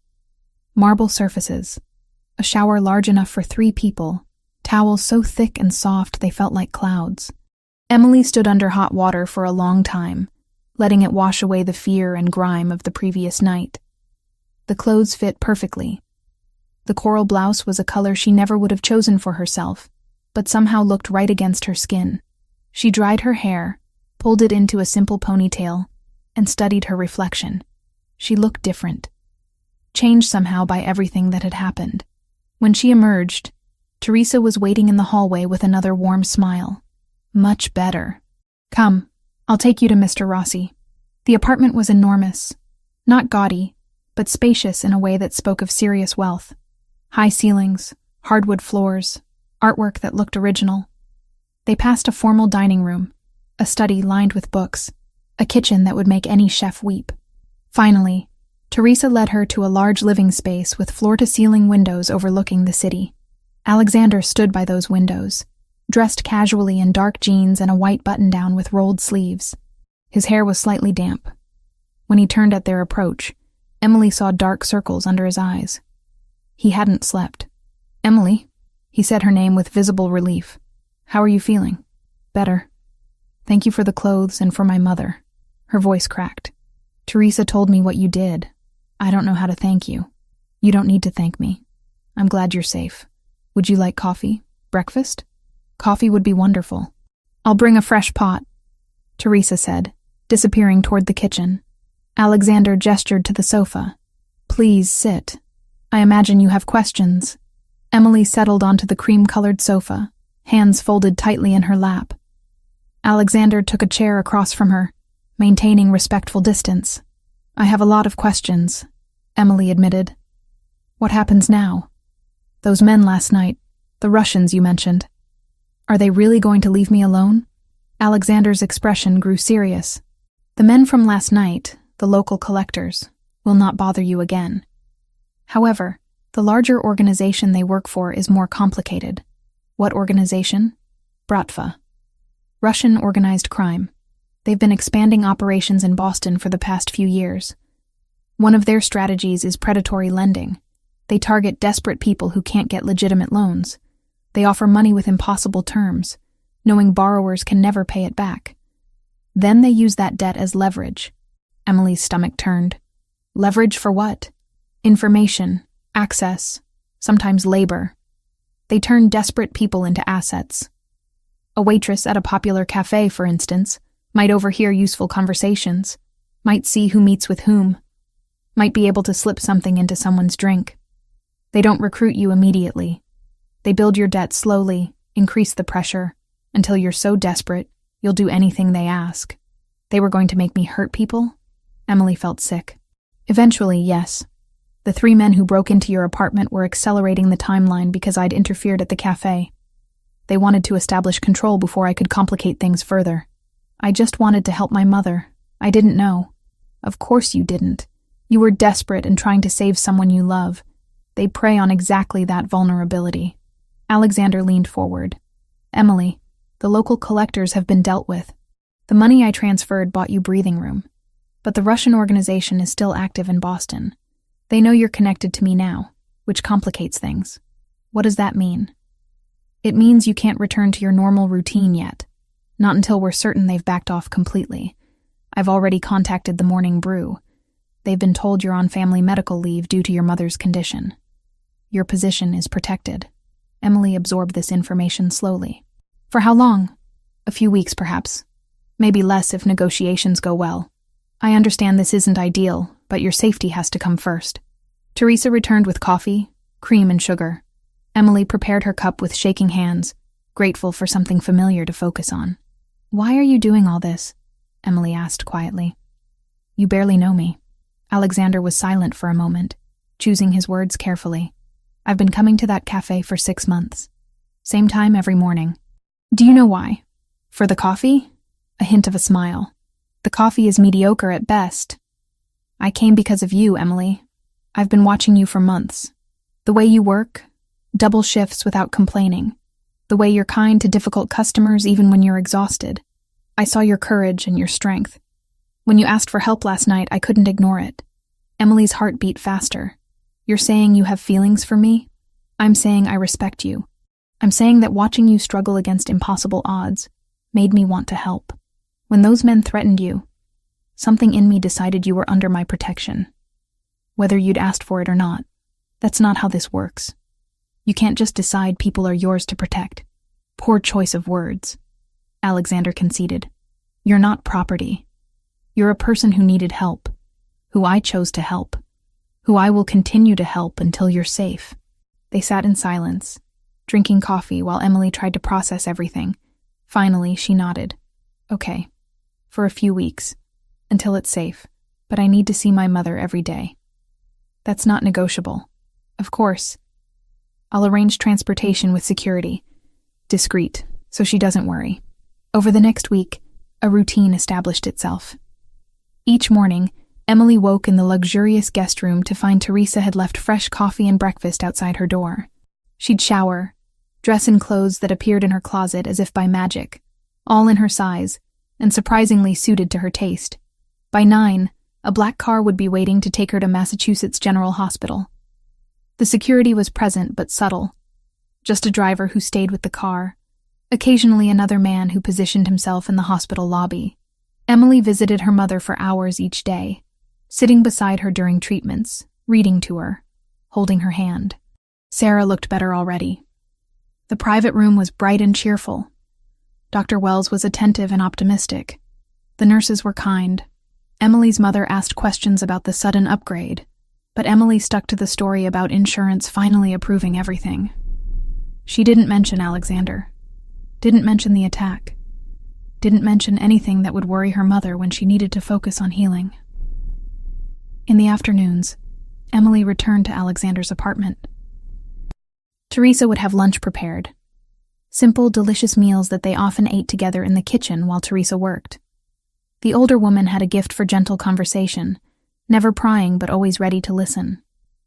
Marble surfaces, a shower large enough for 3 people, towels so thick and soft they felt like clouds. Emily stood under hot water for a long time, letting it wash away the fear and grime of the previous night. The clothes fit perfectly. The coral blouse was a color she never would have chosen for herself, but somehow looked right against her skin. She dried her hair, pulled it into a simple ponytail, and studied her reflection. She looked different, changed somehow by everything that had happened. When she emerged, Teresa was waiting in the hallway with another warm smile. "Much better. Come, I'll take you to Mr. Rossi." The apartment was enormous, not gaudy, but spacious in a way that spoke of serious wealth. High ceilings, hardwood floors, artwork that looked original. They passed a formal dining room, a study lined with books, a kitchen that would make any chef weep. Finally, Teresa led her to a large living space with floor-to-ceiling windows overlooking the city. Alexander stood by those windows, dressed casually in dark jeans and a white button-down with rolled sleeves. His hair was slightly damp. When he turned at their approach, Emily saw dark circles under his eyes. He hadn't slept. "Emily," he said her name with visible relief. "How are you feeling?" "Better. Thank you for the clothes and for my mother." Her voice cracked. "Teresa told me what you did. I don't know how to thank you." "You don't need to thank me. I'm glad you're safe. Would you like coffee? Breakfast?" "Coffee would be wonderful." "I'll bring a fresh pot," Teresa said, disappearing toward the kitchen. Alexander gestured to the sofa. "Please sit. I imagine you have questions." Emily settled onto the cream-colored sofa, hands folded tightly in her lap. Alexander took a chair across from her, maintaining respectful distance. "I have a lot of questions," Emily admitted. "What happens now? Those men last night, the Russians you mentioned. Are they really going to leave me alone?" Alexander's expression grew serious. "The men from last night, the local collectors, will not bother you again. However, the larger organization they work for is more complicated." "What organization?" "Bratva. Russian organized crime. They've been expanding operations in Boston for the past few years. One of their strategies is predatory lending. They target desperate people who can't get legitimate loans. They offer money with impossible terms, knowing borrowers can never pay it back. Then they use that debt as leverage." Emily's stomach turned. "Leverage for what?" "Information, access, sometimes labor. They turn desperate people into assets. A waitress at a popular cafe, for instance, might overhear useful conversations, might see who meets with whom, might be able to slip something into someone's drink. They don't recruit you immediately. They build your debt slowly, increase the pressure, until you're so desperate, you'll do anything they ask." "They were going to make me hurt people?" Emily felt sick. "Eventually, yes. The 3 men who broke into your apartment were accelerating the timeline because I'd interfered at the cafe. They wanted to establish control before I could complicate things further. I just wanted to help my mother. I didn't know." "Of course you didn't. You were desperate and trying to save someone you love. They prey on exactly that vulnerability." Alexander leaned forward. "Emily, the local collectors have been dealt with. The money I transferred bought you breathing room. But the Russian organization is still active in Boston. They know you're connected to me now, which complicates things." "What does that mean?" "It means you can't return to your normal routine yet. Not until we're certain they've backed off completely. I've already contacted the Morning Brew. They've been told you're on family medical leave due to your mother's condition. Your position is protected." Emily absorbed this information slowly. "For how long?" "A few weeks, perhaps. Maybe less if negotiations go well. I understand this isn't ideal, but your safety has to come first." Teresa returned with coffee, cream, and sugar. Emily prepared her cup with shaking hands, grateful for something familiar to focus on. "Why are you doing all this?" Emily asked quietly. "You barely know me." Alexander was silent for a moment, choosing his words carefully. "I've been coming to that cafe for 6 months. Same time every morning." "Do you know why?" "For the coffee?" A hint of a smile. "The coffee is mediocre at best." "I came because of you, Emily. I've been watching you for months. The way you work, double shifts without complaining. The way you're kind to difficult customers even when you're exhausted. I saw your courage and your strength. When you asked for help last night, I couldn't ignore it." Emily's heart beat faster. "You're saying you have feelings for me? I'm saying I respect you. I'm saying that watching you struggle against impossible odds made me want to help. When those men threatened you, something in me decided you were under my protection. Whether you'd asked for it or not, that's not how this works. You can't just decide people are yours to protect." "Poor choice of words," Alexander conceded. "You're not property. You're a person who needed help, who I chose to help, who I will continue to help until you're safe." They sat in silence, drinking coffee while Emily tried to process everything. Finally, she nodded. "Okay. For a few weeks, until it's safe, but I need to see my mother every day." "That's not negotiable." "Of course. I'll arrange transportation with security. Discreet, so she doesn't worry." Over the next week, a routine established itself. Each morning, Emily woke in the luxurious guest room to find Teresa had left fresh coffee and breakfast outside her door. She'd shower, dress in clothes that appeared in her closet as if by magic, all in her size, and surprisingly suited to her taste. By 9, a black car would be waiting to take her to Massachusetts General Hospital. The security was present but subtle. Just a driver who stayed with the car, occasionally another man who positioned himself in the hospital lobby. Emily visited her mother for hours each day, sitting beside her during treatments, reading to her, holding her hand. Sarah looked better already. The private room was bright and cheerful. Dr. Wells was attentive and optimistic. The nurses were kind. Emily's mother asked questions about the sudden upgrade, but Emily stuck to the story about insurance finally approving everything. She didn't mention Alexander, didn't mention the attack, didn't mention anything that would worry her mother when she needed to focus on healing. In the afternoons, Emily returned to Alexander's apartment. Teresa would have lunch prepared. Simple, delicious meals that they often ate together in the kitchen while Teresa worked. The older woman had a gift for gentle conversation, never prying but always ready to listen.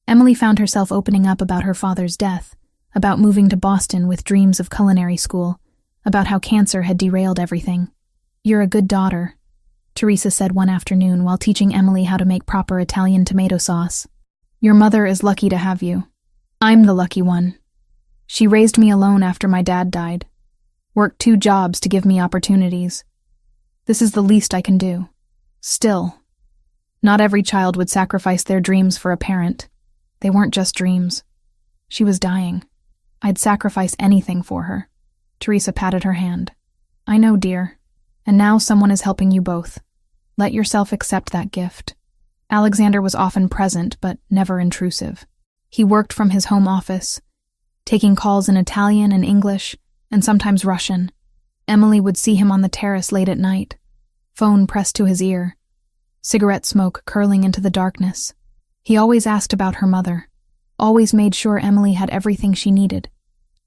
Emily found herself opening up about her father's death, about moving to Boston with dreams of culinary school, about how cancer had derailed everything. "You're a good daughter," Teresa said one afternoon while teaching Emily how to make proper Italian tomato sauce. "Your mother is lucky to have you. I'm the lucky one. She raised me alone after my dad died, worked 2 jobs to give me opportunities. This is the least I can do. Still, not every child would sacrifice their dreams for a parent. They weren't just dreams. She was dying. I'd sacrifice anything for her." Teresa patted her hand. "I know, dear. And now someone is helping you both. Let yourself accept that gift." Alexander was often present, but never intrusive. He worked from his home office, taking calls in Italian and English, and sometimes Russian. Emily would see him on the terrace late at night, phone pressed to his ear, cigarette smoke curling into the darkness. He always asked about her mother, always made sure Emily had everything she needed,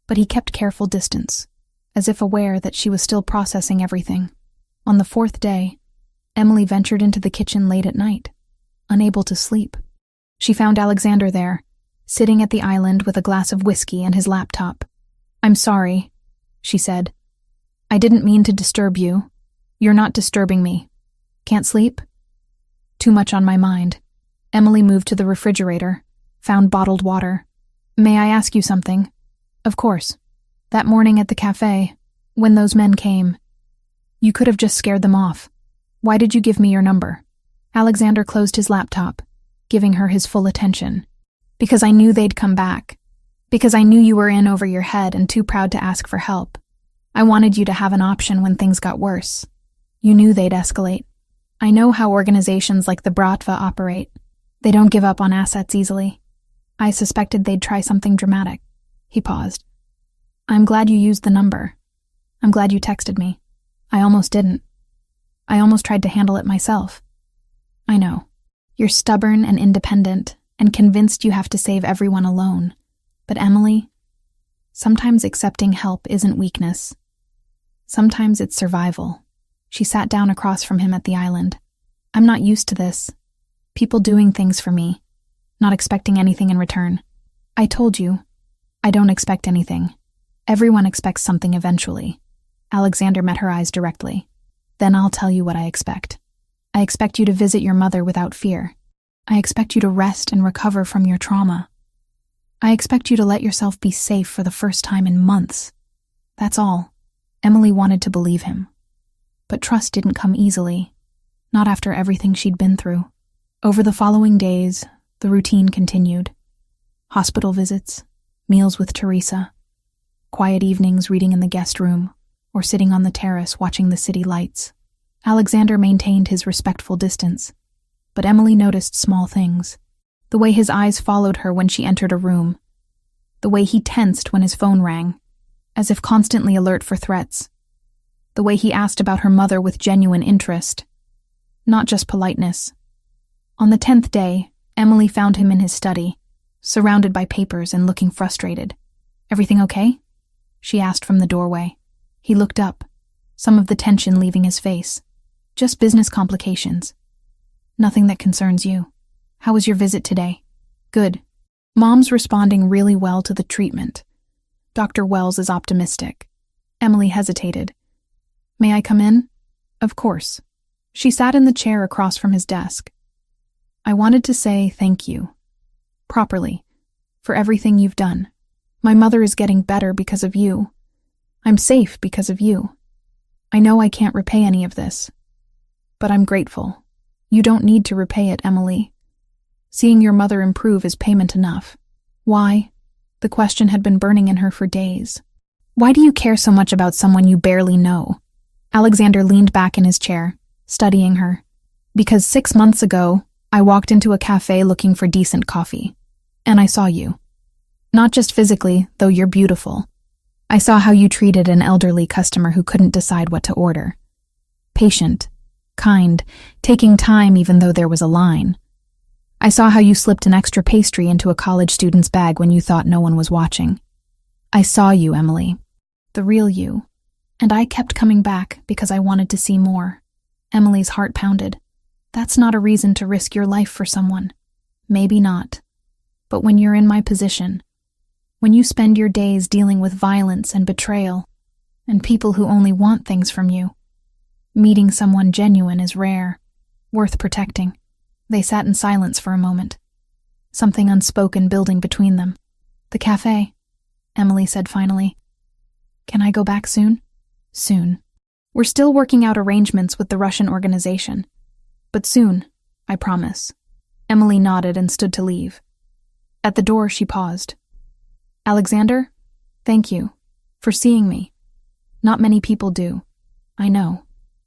but he kept careful distance, as if aware that she was still processing everything. On the 4th day, Emily ventured into the kitchen late at night, unable to sleep. She found Alexander there, sitting at the island with a glass of whiskey and his laptop. "I'm sorry," she said. "I didn't mean to disturb you. You're not disturbing me. Can't sleep?" "Too much on my mind." Emily moved to the refrigerator, found bottled water. "May I ask you something?" "Of course. That morning at the cafe, when those men came, you could have just scared them off. Why did you give me your number?" Alexander closed his laptop, giving her his full attention. "Because I knew they'd come back. Because I knew you were in over your head and too proud to ask for help. I wanted you to have an option when things got worse. You knew they'd escalate. I know how organizations like the Bratva operate. They don't give up on assets easily. I suspected they'd try something dramatic." He paused. "I'm glad you used the number. I'm glad you texted me. I almost didn't. I almost tried to handle it myself. I know. You're stubborn and independent and convinced you have to save everyone alone. But Emily, sometimes accepting help isn't weakness. Sometimes it's survival." She sat down across from him at the island. "I'm not used to this. People doing things for me, not expecting anything in return. I told you, I don't expect anything. Everyone expects something eventually." Alexander met her eyes directly. "Then I'll tell you what I expect. I expect you to visit your mother without fear. I expect you to rest and recover from your trauma. I expect you to let yourself be safe for the first time in months. That's all." Emily wanted to believe him. But trust didn't come easily, not after everything she'd been through. Over the following days, the routine continued. Hospital visits, meals with Teresa, quiet evenings reading in the guest room, or sitting on the terrace watching the city lights. Alexander maintained his respectful distance, but Emily noticed small things. The way his eyes followed her when she entered a room. The way he tensed when his phone rang, as if constantly alert for threats. The way he asked about her mother with genuine interest, not just politeness. On the 10th day, Emily found him in his study, surrounded by papers and looking frustrated. "Everything okay?" she asked from the doorway. He looked up, some of the tension leaving his face. "Just business complications. Nothing that concerns you. How was your visit today?" "Good. Mom's responding really well to the treatment. Dr. Wells is optimistic. Emily hesitated. May I come in? Of course. She sat in the chair across from his desk. I wanted to say thank you. Properly. For everything you've done. My mother is getting better because of you. I'm safe because of you. I know I can't repay any of this. But I'm grateful. You don't need to repay it, Emily. Seeing your mother improve is payment enough. Why? The question had been burning in her for days. Why do you care so much about someone you barely know? Alexander leaned back in his chair, studying her. Because 6 months ago, I walked into a cafe looking for decent coffee. And I saw you. Not just physically, though you're beautiful. I saw how you treated an elderly customer who couldn't decide what to order. Patient, kind, taking time even though there was a line. I saw how you slipped an extra pastry into a college student's bag when you thought no one was watching. I saw you, Emily. The real you. And I kept coming back because I wanted to see more. Emily's heart pounded. That's not a reason to risk your life for someone. Maybe not. But when you're in my position, when you spend your days dealing with violence and betrayal, and people who only want things from you, meeting someone genuine is rare, worth protecting. They sat in silence for a moment, something unspoken building between them. The cafe, Emily said finally. Can I go back soon? Soon. We're still working out arrangements with the Russian organization. But soon, I promise. Emily nodded and stood to leave. At the door, she paused. Alexander, thank you for seeing me. Not many people do. I know,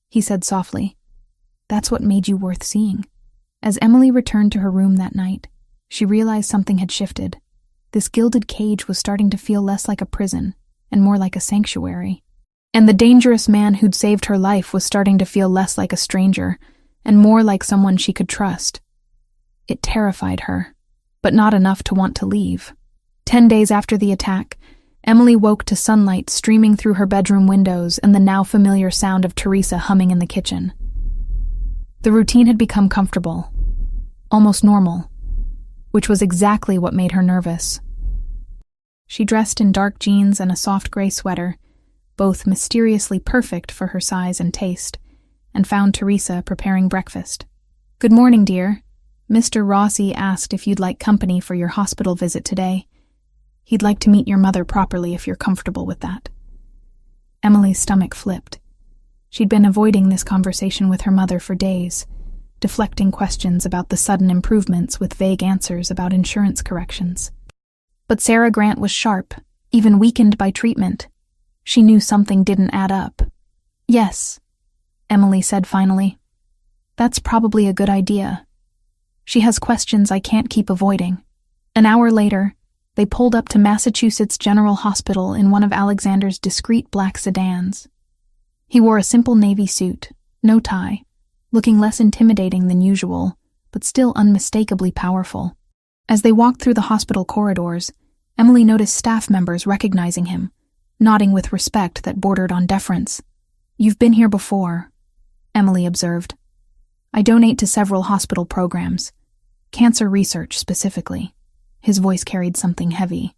he said softly. That's what made you worth seeing. As Emily returned to her room that night, she realized something had shifted. This gilded cage was starting to feel less like a prison and more like a sanctuary. And the dangerous man who'd saved her life was starting to feel less like a stranger and more like someone she could trust. It terrified her, but not enough to want to leave. 10 days after the attack, Emily woke to sunlight streaming through her bedroom windows and the now familiar sound of Teresa humming in the kitchen. The routine had become comfortable, almost normal, which was exactly what made her nervous. She dressed in dark jeans and a soft gray sweater, both mysteriously perfect for her size and taste, and found Teresa preparing breakfast. Good morning, dear. Mr. Rossi asked if you'd like company for your hospital visit today. He'd like to meet your mother properly if you're comfortable with that. Emily's stomach flipped. She'd been avoiding this conversation with her mother for days, deflecting questions about the sudden improvements with vague answers about insurance corrections. But Sarah Grant was sharp, even weakened by treatment. She knew something didn't add up. Yes, Emily said finally. That's probably a good idea. She has questions I can't keep avoiding. An hour later, they pulled up to Massachusetts General Hospital in one of Alexander's discreet black sedans. He wore a simple navy suit, no tie, looking less intimidating than usual, but still unmistakably powerful. As they walked through the hospital corridors, Emily noticed staff members recognizing him, nodding with respect that bordered on deference. You've been here before, Emily observed. I donate to several hospital programs, cancer research specifically. His voice carried something heavy.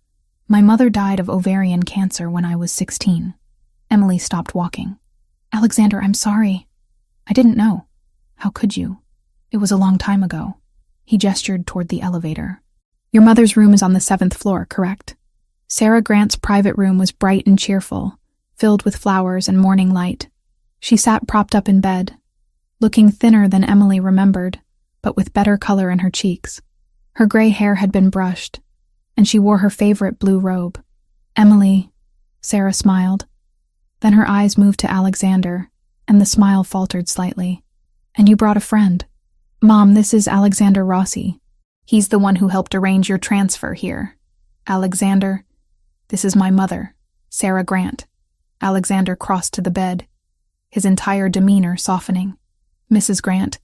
My mother died of ovarian cancer when I was 16. Emily stopped walking. Alexander, I'm sorry. I didn't know. How could you? It was a long time ago. He gestured toward the elevator. Your mother's room is on the 7th floor, correct? Sarah Grant's private room was bright and cheerful, filled with flowers and morning light. She sat propped up in bed, looking thinner than Emily remembered, but with better color in her cheeks. Her gray hair had been brushed, and she wore her favorite blue robe. Emily, Sarah smiled. Then her eyes moved to Alexander, and the smile faltered slightly. And you brought a friend. Mom, this is Alexander Rossi. He's the one who helped arrange your transfer here. Alexander, this is my mother, Sarah Grant. Alexander crossed to the bed, his entire demeanor softening. Mrs. Grant,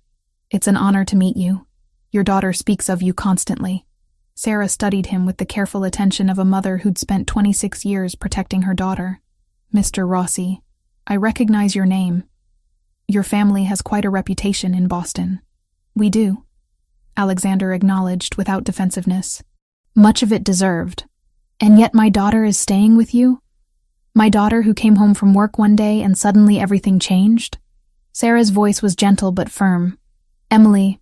it's an honor to meet you. Your daughter speaks of you constantly. Sarah studied him with the careful attention of a mother who'd spent 26 years protecting her daughter. Mr. Rossi, I recognize your name. Your family has quite a reputation in Boston. We do, Alexander acknowledged without defensiveness. Much of it deserved. And yet my daughter is staying with you? My daughter who came home from work one day and suddenly everything changed? Sarah's voice was gentle but firm. Emily,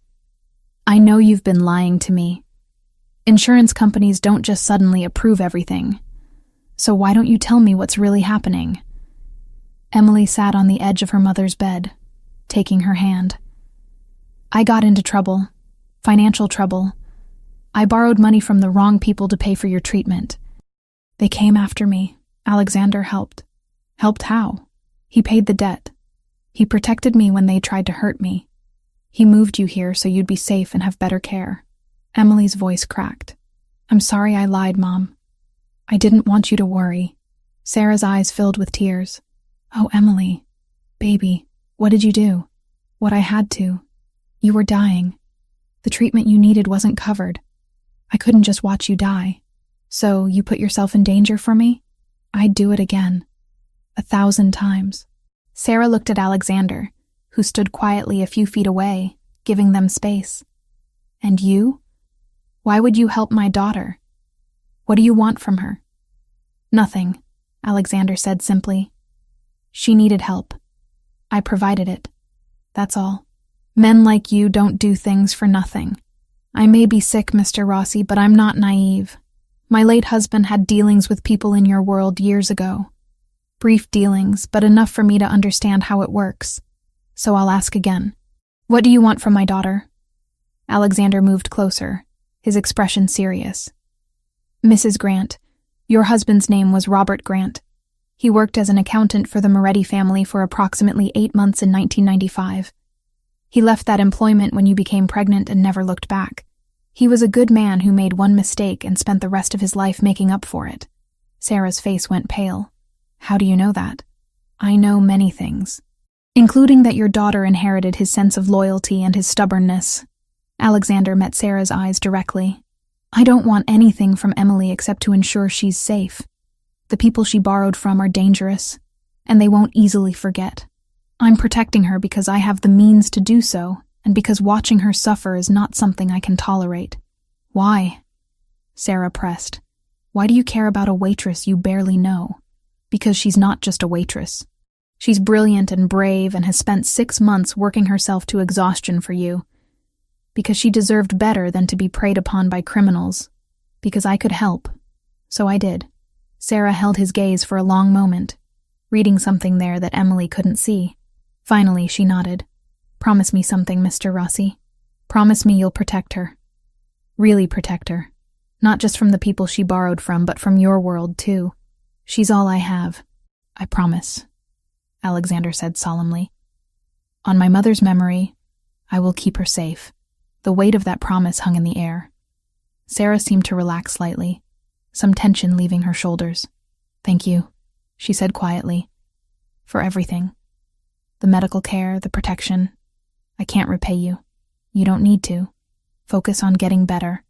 I know you've been lying to me. Insurance companies don't just suddenly approve everything. So why don't you tell me what's really happening? Emily sat on the edge of her mother's bed, taking her hand. I got into trouble, financial trouble. I borrowed money from the wrong people to pay for your treatment. They came after me. Alexander helped. Helped how? He paid the debt. He protected me when they tried to hurt me. He moved you here so you'd be safe and have better care. Emily's voice cracked. I'm sorry I lied, Mom. I didn't want you to worry. Sarah's eyes filled with tears. Oh, Emily. Baby, what did you do? What I had to. You were dying. The treatment you needed wasn't covered. I couldn't just watch you die. So you put yourself in danger for me? I'd do it again. 1,000 times. Sarah looked at Alexander, who stood quietly a few feet away, giving them space. And you? Why would you help my daughter? What do you want from her? Nothing, Alexander said simply. She needed help. I provided it. That's all. Men like you don't do things for nothing. I may be sick, Mr. Rossi, but I'm not naive. My late husband had dealings with people in your world years ago. Brief dealings, but enough for me to understand how it works. So I'll ask again. What do you want from my daughter? Alexander moved closer, his expression serious. Mrs. Grant, your husband's name was Robert Grant. He worked as an accountant for the Moretti family for approximately 8 months in 1995. He left that employment when you became pregnant and never looked back. He was a good man who made one mistake and spent the rest of his life making up for it. Sarah's face went pale. How do you know that? I know many things, including that your daughter inherited his sense of loyalty and his stubbornness. Alexander met Sarah's eyes directly. I don't want anything from Emily except to ensure she's safe. The people she borrowed from are dangerous, and they won't easily forget. I'm protecting her because I have the means to do so, and because watching her suffer is not something I can tolerate. Why? Sarah pressed. Why do you care about a waitress you barely know? Because she's not just a waitress. She's brilliant and brave and has spent 6 months working herself to exhaustion for you. Because she deserved better than to be preyed upon by criminals. Because I could help. So I did. Sarah held his gaze for a long moment, reading something there that Emily couldn't see. Finally, she nodded. Promise me something, Mr. Rossi. Promise me you'll protect her. Really protect her. Not just from the people she borrowed from, but from your world, too. She's all I have. I promise, Alexander said solemnly. On my mother's memory, I will keep her safe. The weight of that promise hung in the air. Sarah seemed to relax slightly, some tension leaving her shoulders. Thank you, she said quietly. For everything. The medical care, the protection. I can't repay you. You don't need to. Focus on getting better.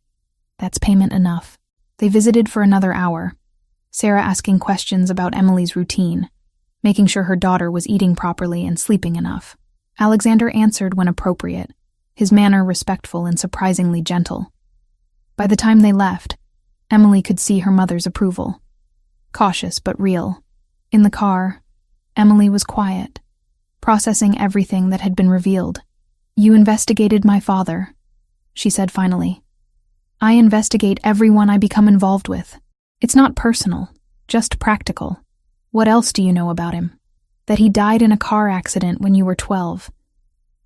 That's payment enough. They visited for another hour, Sarah asking questions about Emily's routine, making sure her daughter was eating properly and sleeping enough. Alexander answered when appropriate, his manner respectful and surprisingly gentle. By the time they left, Emily could see her mother's approval. Cautious but real. In the car, Emily was quiet, processing everything that had been revealed. You investigated my father, she said finally. I investigate everyone I become involved with. It's not personal, just practical. What else do you know about him? That he died in a car accident when you were 12.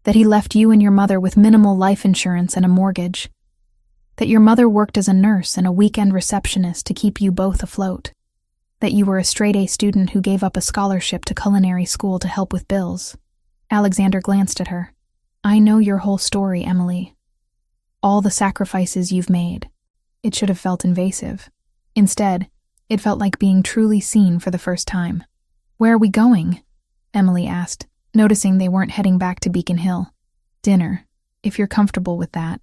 That he left you and your mother with minimal life insurance and a mortgage. That your mother worked as a nurse and a weekend receptionist to keep you both afloat. That you were a straight-A student who gave up a scholarship to culinary school to help with bills. Alexander glanced at her. I know your whole story, Emily. All the sacrifices you've made. It should have felt invasive. Instead, it felt like being truly seen for the first time. Where are we going? Emily asked, noticing they weren't heading back to Beacon Hill. Dinner, if you're comfortable with that.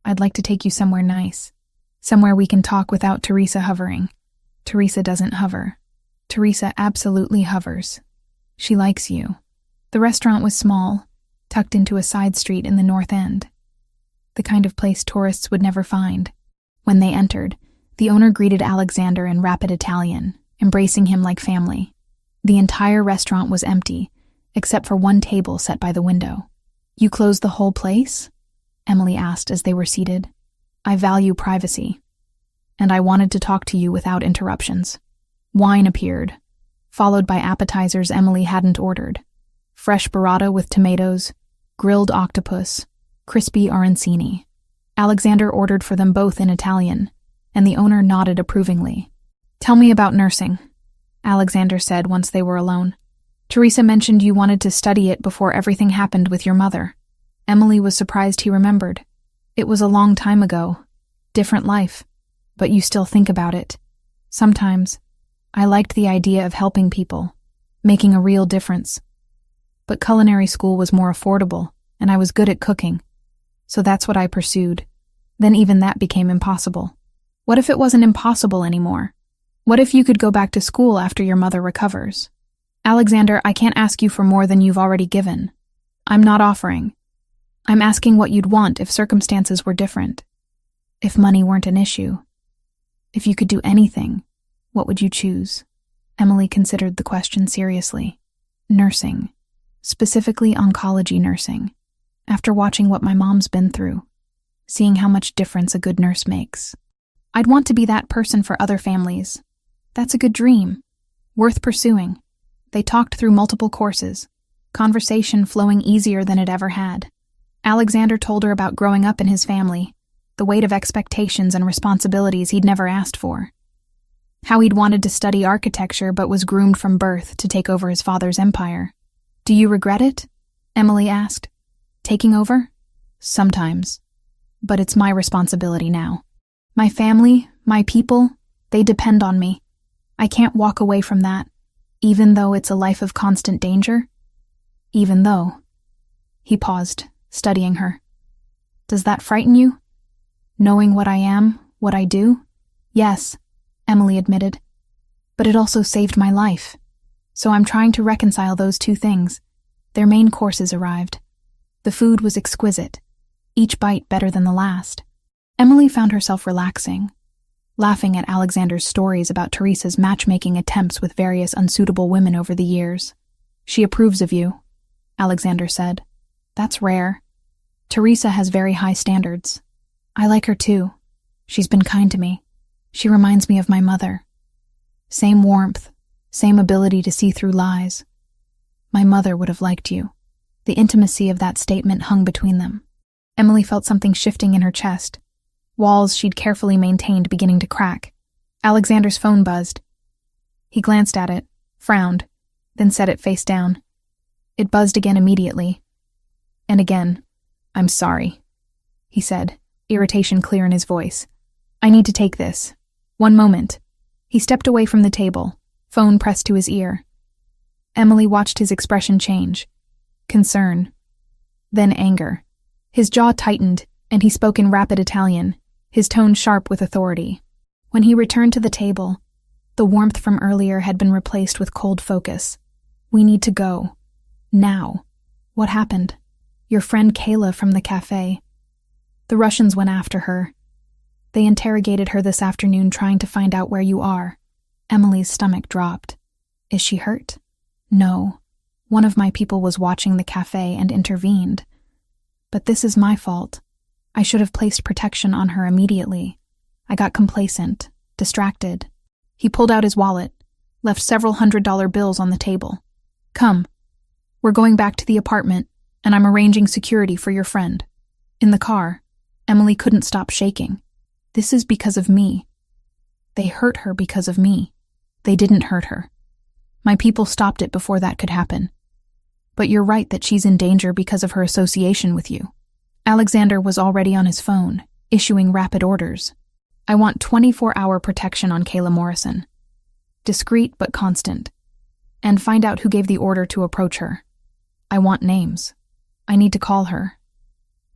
I'd like to take you somewhere nice. Somewhere we can talk without Teresa hovering. Teresa doesn't hover. Teresa absolutely hovers. She likes you. The restaurant was small, tucked into a side street in the North End. The kind of place tourists would never find. When they entered, The owner greeted Alexander in rapid Italian, embracing him like family. The entire restaurant was empty, except for one table set by the window. "You closed the whole place?" Emily asked as they were seated. "I value privacy, and I wanted to talk to you without interruptions." Wine appeared, followed by appetizers Emily hadn't ordered. Fresh burrata with tomatoes, grilled octopus, crispy arancini. Alexander ordered for them both in Italian, and the owner nodded approvingly. "Tell me about nursing," Alexander said once they were alone. "Teresa mentioned you wanted to study it before everything happened with your mother." Emily was surprised he remembered. "It was a long time ago. Different life. But you still think about it. Sometimes. I liked the idea of helping people, making a real difference. But culinary school was more affordable, and I was good at cooking. So that's what I pursued. Then even that became impossible. What if it wasn't impossible anymore? What if you could go back to school after your mother recovers? Alexander, I can't ask you for more than you've already given. I'm not offering. I'm asking what you'd want if circumstances were different. If money weren't an issue. If you could do anything, what would you choose?" Emily considered the question seriously. "Nursing. Specifically oncology nursing. After watching what my mom's been through, seeing how much difference a good nurse makes. I'd want to be that person for other families. That's a good dream. Worth pursuing." They talked through multiple courses, conversation flowing easier than it ever had. Alexander told her about growing up in his family, the weight of expectations and responsibilities he'd never asked for. How he'd wanted to study architecture but was groomed from birth to take over his father's empire. "Do you regret it?" Emily asked. "Taking over?" "Sometimes. But it's my responsibility now. My family, my people, they depend on me. I can't walk away from that, even though it's a life of constant danger. Even though." He paused, studying her. "Does that frighten you? Knowing what I am, what I do?" "Yes," Emily admitted. "But it also saved my life. So I'm trying to reconcile those two things." Their main courses arrived. The food was exquisite, each bite better than the last. Emily found herself relaxing, laughing at Alexander's stories about Teresa's matchmaking attempts with various unsuitable women over the years. "She approves of you," Alexander said. "That's rare. Teresa has very high standards. I like her too. She's been kind to me. She reminds me of my mother. Same warmth, same ability to see through lies. My mother would have liked you." The intimacy of that statement hung between them. Emily felt something shifting in her chest, walls she'd carefully maintained beginning to crack. Alexander's phone buzzed. He glanced at it, frowned, then set it face down. It buzzed again immediately. And again. "I'm sorry," he said, irritation clear in his voice. "I need to take this. One moment." He stepped away from the table, phone pressed to his ear. Emily watched his expression change. Concern. Then anger. His jaw tightened, and he spoke in rapid Italian, his tone sharp with authority. When he returned to the table, the warmth from earlier had been replaced with cold focus. "We need to go. Now." "What happened?" "Your friend Kayla from the cafe. The Russians went after her. They interrogated her this afternoon trying to find out where you are." Emily's stomach dropped. "Is she hurt?" "No. One of my people was watching the cafe and intervened. But this is my fault. I should have placed protection on her immediately. I got complacent, distracted." He pulled out his wallet, left several $100 bills on the table. "Come. We're going back to the apartment, and I'm arranging security for your friend." In the car, Emily couldn't stop shaking. "This is because of me. They hurt her because of me. They didn't hurt her. My people stopped it before that could happen. But you're right that she's in danger because of her association with you." Alexander was already on his phone, issuing rapid orders. "I want 24-hour protection on Kayla Morrison. Discreet but constant. And find out who gave the order to approach her. I want names. I need to call her.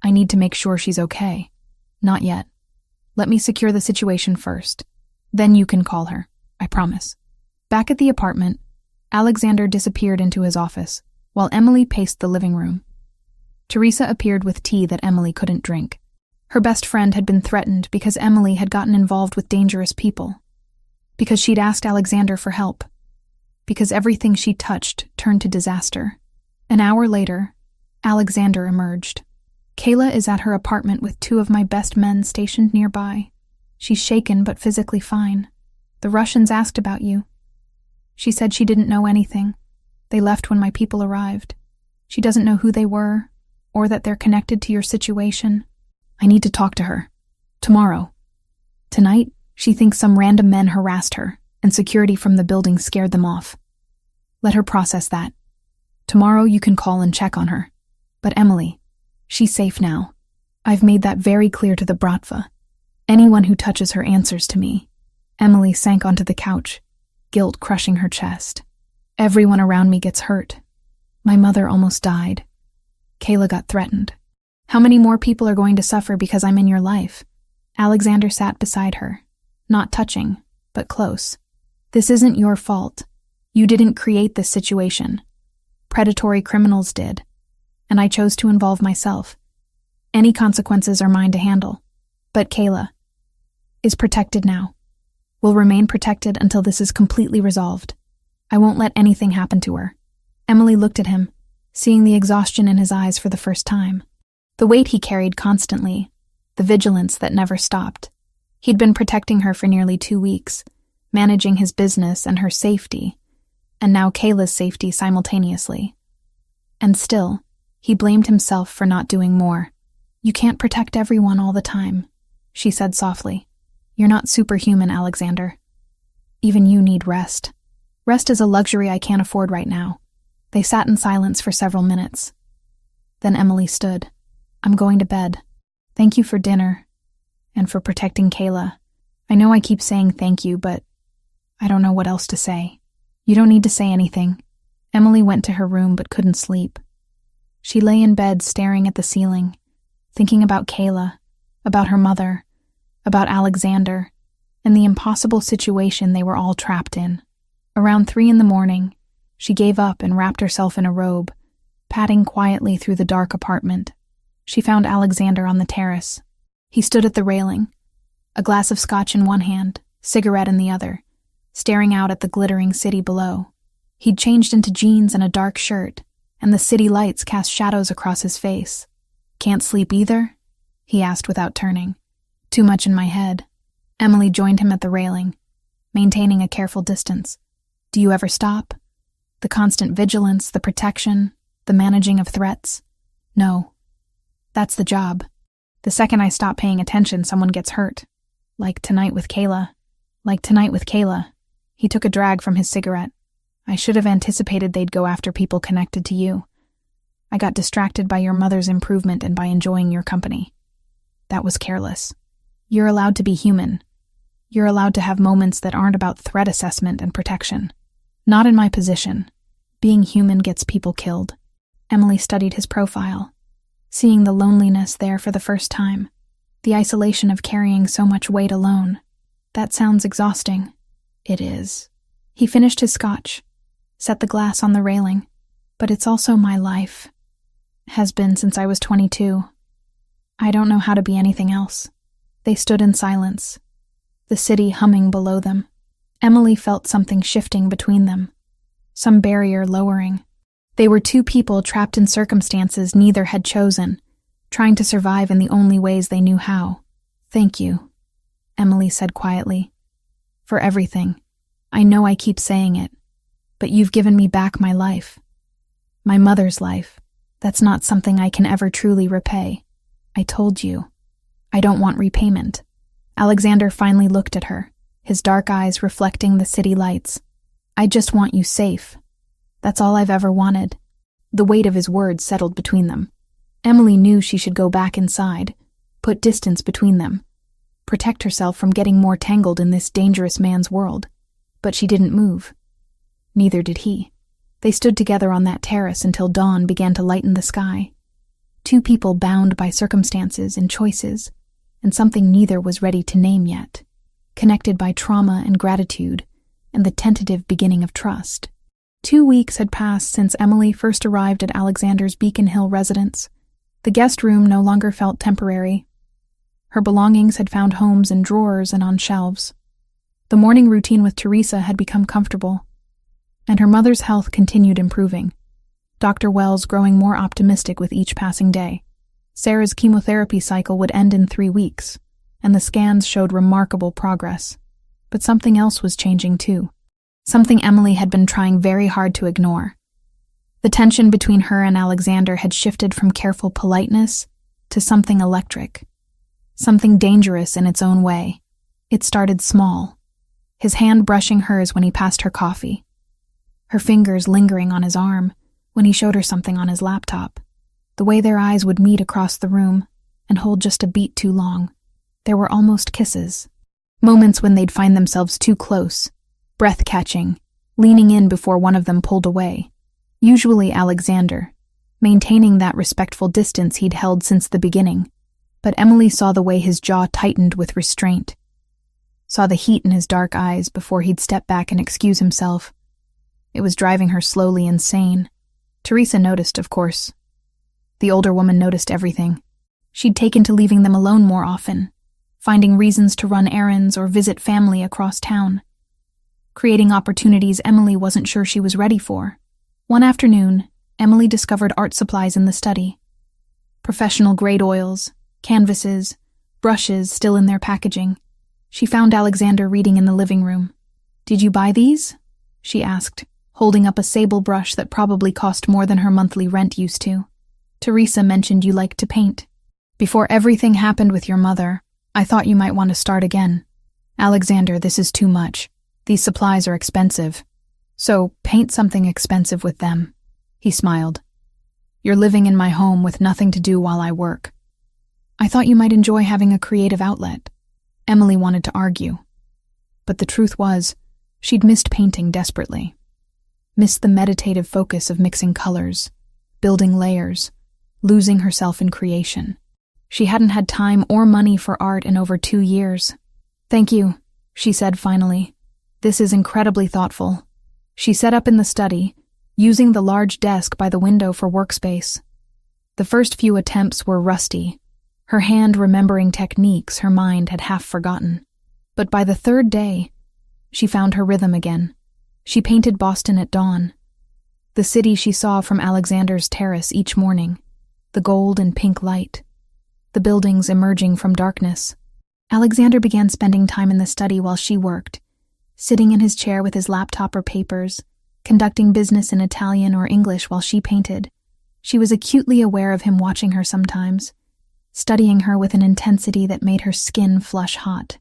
I need to make sure she's okay. Not yet. Let me secure the situation first. Then you can call her. I promise." Back at the apartment, Alexander disappeared into his office, while Emily paced the living room. Teresa appeared with tea that Emily couldn't drink. Her best friend had been threatened because Emily had gotten involved with dangerous people, because she'd asked Alexander for help, because everything she touched turned to disaster. An hour later, Alexander emerged. Kayla is at her apartment with 2 of my best men stationed nearby. She's shaken but physically fine. The Russians asked about you. She said she didn't know anything. They left when my people arrived. She doesn't know who they were, or that they're connected to your situation. I need to talk to her. Tomorrow. Tonight, she thinks some random men harassed her, and security from the building scared them off. Let her process that. Tomorrow you can call and check on her. But Emily, she's safe now. I've made that very clear to the Bratva. Anyone who touches her answers to me. Emily sank onto the couch, guilt crushing her chest. Everyone around me gets hurt. My mother almost died. Kayla got threatened. How many more people are going to suffer because I'm in your life? Alexander sat beside her, not touching, but close. This isn't your fault. You didn't create this situation. Predatory criminals did, and I chose to involve myself. Any consequences are mine to handle. But Kayla is protected now. Will remain protected until this is completely resolved. I won't let anything happen to her. Emily looked at him, seeing the exhaustion in his eyes for the first time. The weight he carried constantly, the vigilance that never stopped. He'd been protecting her for nearly 2 weeks, managing his business and her safety, and now Kayla's safety simultaneously. And still, he blamed himself for not doing more. You can't protect everyone all the time, she said softly. You're not superhuman, Alexander. Even you need rest. Rest is a luxury I can't afford right now. They sat in silence for several minutes. Then Emily stood. I'm going to bed. Thank you for dinner, and for protecting Kayla. I know I keep saying thank you, but I don't know what else to say. You don't need to say anything. Emily went to her room but couldn't sleep. She lay in bed staring at the ceiling, thinking about Kayla, about her mother, about Alexander, and the impossible situation they were all trapped in. Around 3 a.m, she gave up and wrapped herself in a robe, padding quietly through the dark apartment. She found Alexander on the terrace. He stood at the railing, a glass of scotch in one hand, cigarette in the other, staring out at the glittering city below. He'd changed into jeans and a dark shirt, and the city lights cast shadows across his face. Can't sleep either? He asked without turning. Too much in my head. Emily joined him at the railing, maintaining a careful distance. Do you ever stop? The constant vigilance, the protection, the managing of threats? No. That's the job. The second I stop paying attention, someone gets hurt. Like tonight with Kayla. He took a drag from his cigarette. I should have anticipated they'd go after people connected to you. I got distracted by your mother's improvement and by enjoying your company. That was careless. You're allowed to be human. You're allowed to have moments that aren't about threat assessment and protection. Not in my position. Being human gets people killed. Emily studied his profile, seeing the loneliness there for the first time, the isolation of carrying so much weight alone. That sounds exhausting. It is. He finished his scotch, set the glass on the railing. But it's also my life. Has been since I was 22. I don't know how to be anything else. They stood in silence, the city humming below them. Emily felt something shifting between them, some barrier lowering. They were 2 people trapped in circumstances neither had chosen, trying to survive in the only ways they knew how. Thank you, Emily said quietly. For everything. I know I keep saying it, but you've given me back my life. My mother's life. That's not something I can ever truly repay. I told you. I don't want repayment. Alexander finally looked at her, his dark eyes reflecting the city lights. I just want you safe. That's all I've ever wanted. The weight of his words settled between them. Emily knew she should go back inside, put distance between them, protect herself from getting more tangled in this dangerous man's world. But she didn't move. Neither did he. They stood together on that terrace until dawn began to lighten the sky. 2 people bound by circumstances and choices, and something neither was ready to name yet, connected by trauma and gratitude, and the tentative beginning of trust. 2 weeks had passed since Emily first arrived at Alexander's Beacon Hill residence. The guest room no longer felt temporary. Her belongings had found homes in drawers and on shelves. The morning routine with Teresa had become comfortable, and her mother's health continued improving, Dr. Wells growing more optimistic with each passing day. Sarah's chemotherapy cycle would end in 3 weeks, and the scans showed remarkable progress. But something else was changing too. Something Emily had been trying very hard to ignore. The tension between her and Alexander had shifted from careful politeness to something electric, something dangerous in its own way. It started small, his hand brushing hers when he passed her coffee, her fingers lingering on his arm when he showed her something on his laptop, the way their eyes would meet across the room and hold just a beat too long. There were almost kisses, moments when they'd find themselves too close, breath-catching, leaning in before one of them pulled away. Usually Alexander, maintaining that respectful distance he'd held since the beginning, but Emily saw the way his jaw tightened with restraint, saw the heat in his dark eyes before he'd step back and excuse himself. It was driving her slowly insane. Teresa noticed, of course. The older woman noticed everything. She'd taken to leaving them alone more often, finding reasons to run errands or visit family across town, creating opportunities Emily wasn't sure she was ready for. One afternoon, Emily discovered art supplies in the study. Professional-grade oils, canvases, brushes still in their packaging. She found Alexander reading in the living room. "Did you buy these?" she asked, holding up a sable brush that probably cost more than her monthly rent used to. "Teresa mentioned you liked to paint. Before everything happened with your mother, I thought you might want to start again. Alexander, this is too much. These supplies are expensive. So paint something expensive with them." He smiled. "You're living in my home with nothing to do while I work. I thought you might enjoy having a creative outlet." Emily wanted to argue, but the truth was, she'd missed painting desperately. Missed the meditative focus of mixing colors, building layers, losing herself in creation. She hadn't had time or money for art in over 2 years. "Thank you," she said finally. "This is incredibly thoughtful." She set up in the study, using the large desk by the window for workspace. The first few attempts were rusty, her hand remembering techniques her mind had half forgotten. But by the 3rd day, she found her rhythm again. She painted Boston at dawn, the city she saw from Alexander's terrace each morning, the gold and pink light, the buildings emerging from darkness. Alexander began spending time in the study while she worked, sitting in his chair with his laptop or papers, conducting business in Italian or English while she painted. She was acutely aware of him watching her sometimes, studying her with an intensity that made her skin flush hot.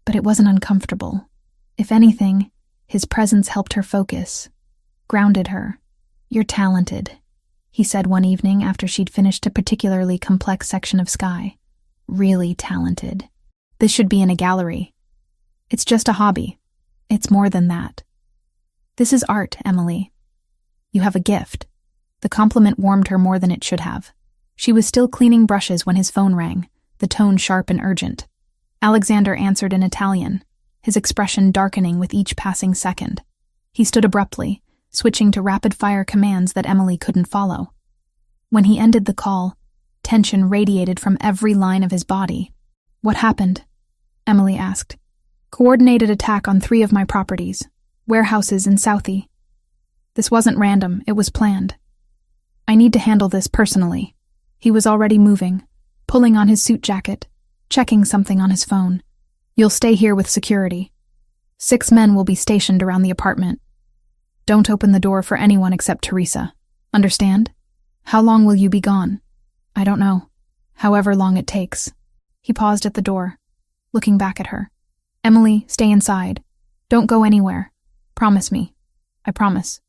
But it wasn't uncomfortable. If anything, his presence helped her focus, grounded her. "You're talented," he said one evening after she'd finished a particularly complex section of sky. "Really talented. This should be in a gallery. It's just a hobby. It's more than that. This is art, Emily. You have a gift." The compliment warmed her more than it should have. She was still cleaning brushes when his phone rang, the tone sharp and urgent. Alexander answered in Italian, his expression darkening with each passing second. He stood abruptly, switching to rapid-fire commands that Emily couldn't follow. When he ended the call, tension radiated from every line of his body. "What happened?" Emily asked. "Coordinated attack on 3 of my properties, warehouses in Southie. This wasn't random, it was planned. I need to handle this personally." He was already moving, pulling on his suit jacket, checking something on his phone. "You'll stay here with security. 6 men will be stationed around the apartment. Don't open the door for anyone except Teresa. Understand? How long will you be gone?" "I don't know. However long it takes." He paused at the door, looking back at her. "Emily, stay inside. Don't go anywhere. Promise me." "I promise.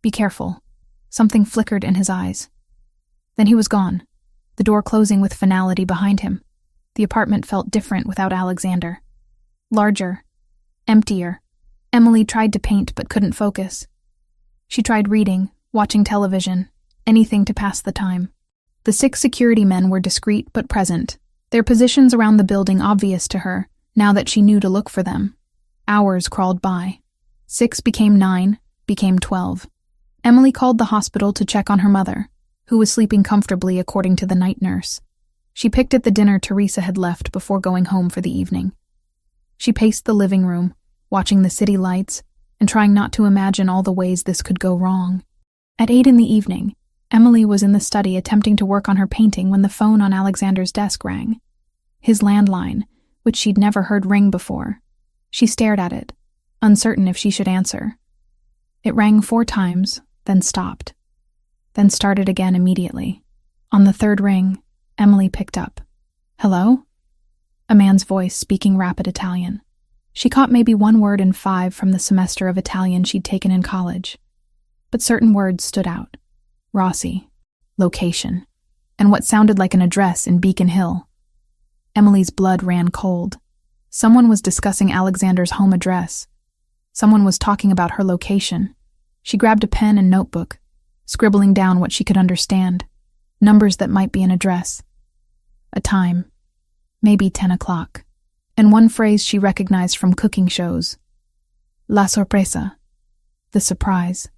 Be careful." Something flickered in his eyes. Then he was gone, the door closing with finality behind him. The apartment felt different without Alexander. Larger, emptier. Emily tried to paint but couldn't focus. She tried reading, watching television, anything to pass the time. The 6 security men were discreet but present, their positions around the building obvious to her, now that she knew to look for them. Hours crawled by. 6 became 9, became 12. Emily called the hospital to check on her mother, who was sleeping comfortably according to the night nurse. She picked at the dinner Teresa had left before going home for the evening. She paced the living room, watching the city lights, and trying not to imagine all the ways this could go wrong. At 8 in the evening, Emily was in the study attempting to work on her painting when the phone on Alexander's desk rang. His landline, which she'd never heard ring before. She stared at it, uncertain if she should answer. It rang 4 times, then stopped, then started again immediately. On the 3rd ring, Emily picked up. "Hello?" A man's voice speaking rapid Italian. She caught maybe 1 word in 5 from the semester of Italian she'd taken in college. But certain words stood out. Rossi, location, and what sounded like an address in Beacon Hill. Emily's blood ran cold. Someone was discussing Alexander's home address. Someone was talking about her location. She grabbed a pen and notebook, scribbling down what she could understand, numbers that might be an address. A time, maybe 10 o'clock, and one phrase she recognized from cooking shows. La sorpresa, the surprise.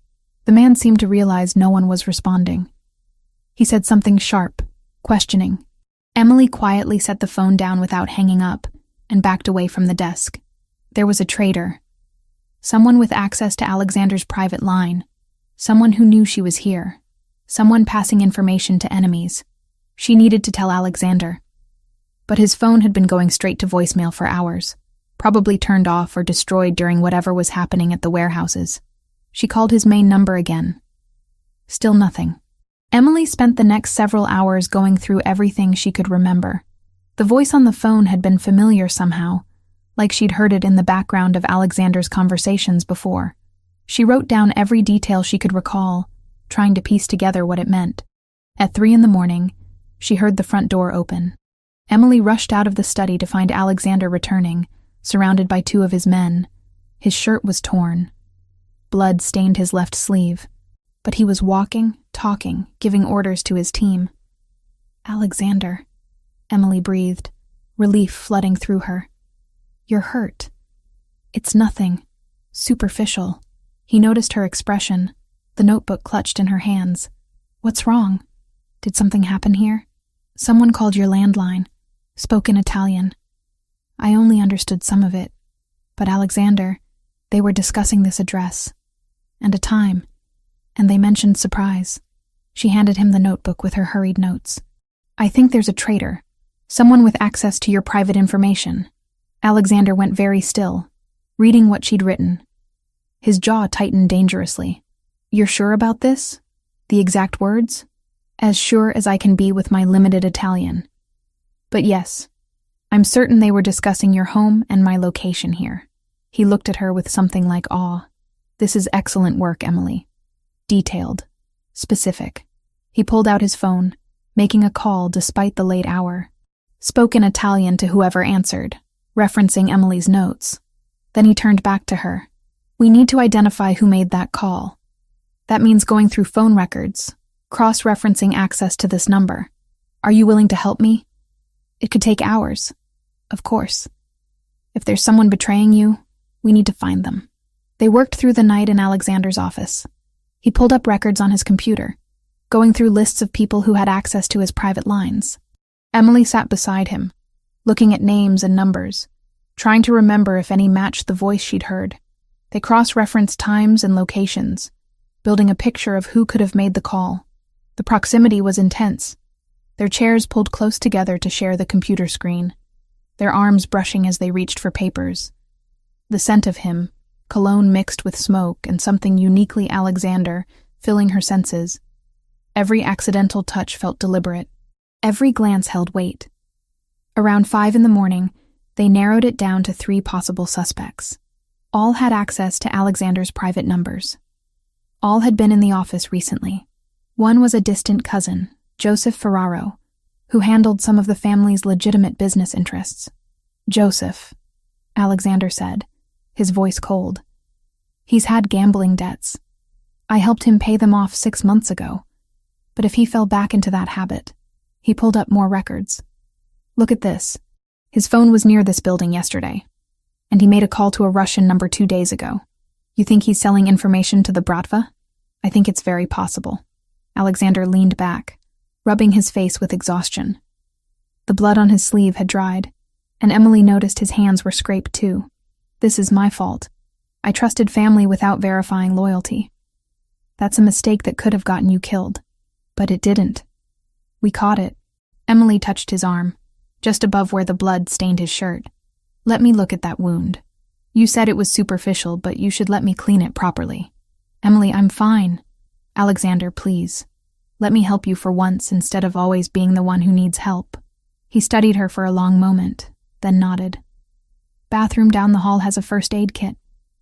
The man seemed to realize no one was responding. He said something sharp, questioning. Emily quietly set the phone down without hanging up and backed away from the desk. There was a traitor. Someone with access to Alexander's private line. Someone who knew she was here. Someone passing information to enemies. She needed to tell Alexander. But his phone had been going straight to voicemail for hours, probably turned off or destroyed during whatever was happening at the warehouses. She called his main number again. Still nothing. Emily spent the next several hours going through everything she could remember. The voice on the phone had been familiar somehow, like she'd heard it in the background of Alexander's conversations before. She wrote down every detail she could recall, trying to piece together what it meant. At 3 in the morning, she heard the front door open. Emily rushed out of the study to find Alexander returning, surrounded by 2 of his men. His shirt was torn. Blood stained his left sleeve, but he was walking, talking, giving orders to his team. "Alexander," Emily breathed, relief flooding through her. "You're hurt." "It's nothing. Superficial." He noticed her expression, the notebook clutched in her hands. "What's wrong? Did something happen here?" "Someone called your landline, spoke in Italian. I only understood some of it, but Alexander, they were discussing this address. And a time, and they mentioned surprise." She handed him the notebook with her hurried notes. "I think there's a traitor, someone with access to your private information." Alexander went very still, reading what she'd written. His jaw tightened dangerously. "You're sure about this? The exact words?" "As sure as I can be with my limited Italian. But yes, I'm certain they were discussing your home and my location here." He looked at her with something like awe. "This is excellent work, Emily. Detailed. Specific." He pulled out his phone, making a call despite the late hour. Spoke in Italian to whoever answered, referencing Emily's notes. Then he turned back to her. "We need to identify who made that call. That means going through phone records, cross-referencing access to this number. Are you willing to help me? It could take hours. Of course. If there's someone betraying you, we need to find them." They worked through the night in Alexander's office. He pulled up records on his computer, going through lists of people who had access to his private lines. Emily sat beside him, looking at names and numbers, trying to remember if any matched the voice she'd heard. They cross-referenced times and locations, building a picture of who could have made the call. The proximity was intense. Their chairs pulled close together to share the computer screen, their arms brushing as they reached for papers. The scent of him, cologne mixed with smoke and something uniquely Alexander, filling her senses. Every accidental touch felt deliberate. Every glance held weight. Around 5 in the morning, they narrowed it down to 3 possible suspects. All had access to Alexander's private numbers. All had been in the office recently. One was a distant cousin, Joseph Ferraro, who handled some of the family's legitimate business interests. "Joseph," Alexander said, his voice cold. "He's had gambling debts. I helped him pay them off 6 months ago. But if he fell back into that habit..." He pulled up more records. "Look at this. His phone was near this building yesterday, and he made a call to a Russian number 2 days ago. You think he's selling information to the Bratva? I think it's very possible." Alexander leaned back, rubbing his face with exhaustion. The blood on his sleeve had dried, and Emily noticed his hands were scraped too. This is my fault. I trusted family without verifying loyalty. That's a mistake that could have gotten you killed. But it didn't. We caught it. Emily touched his arm, just above where the blood stained his shirt. Let me look at that wound. You said it was superficial, but you should let me clean it properly. Emily, I'm fine. Alexander, please. Let me help you for once instead of always being the one who needs help. He studied her for a long moment, then nodded. Bathroom down the hall has a first aid kit.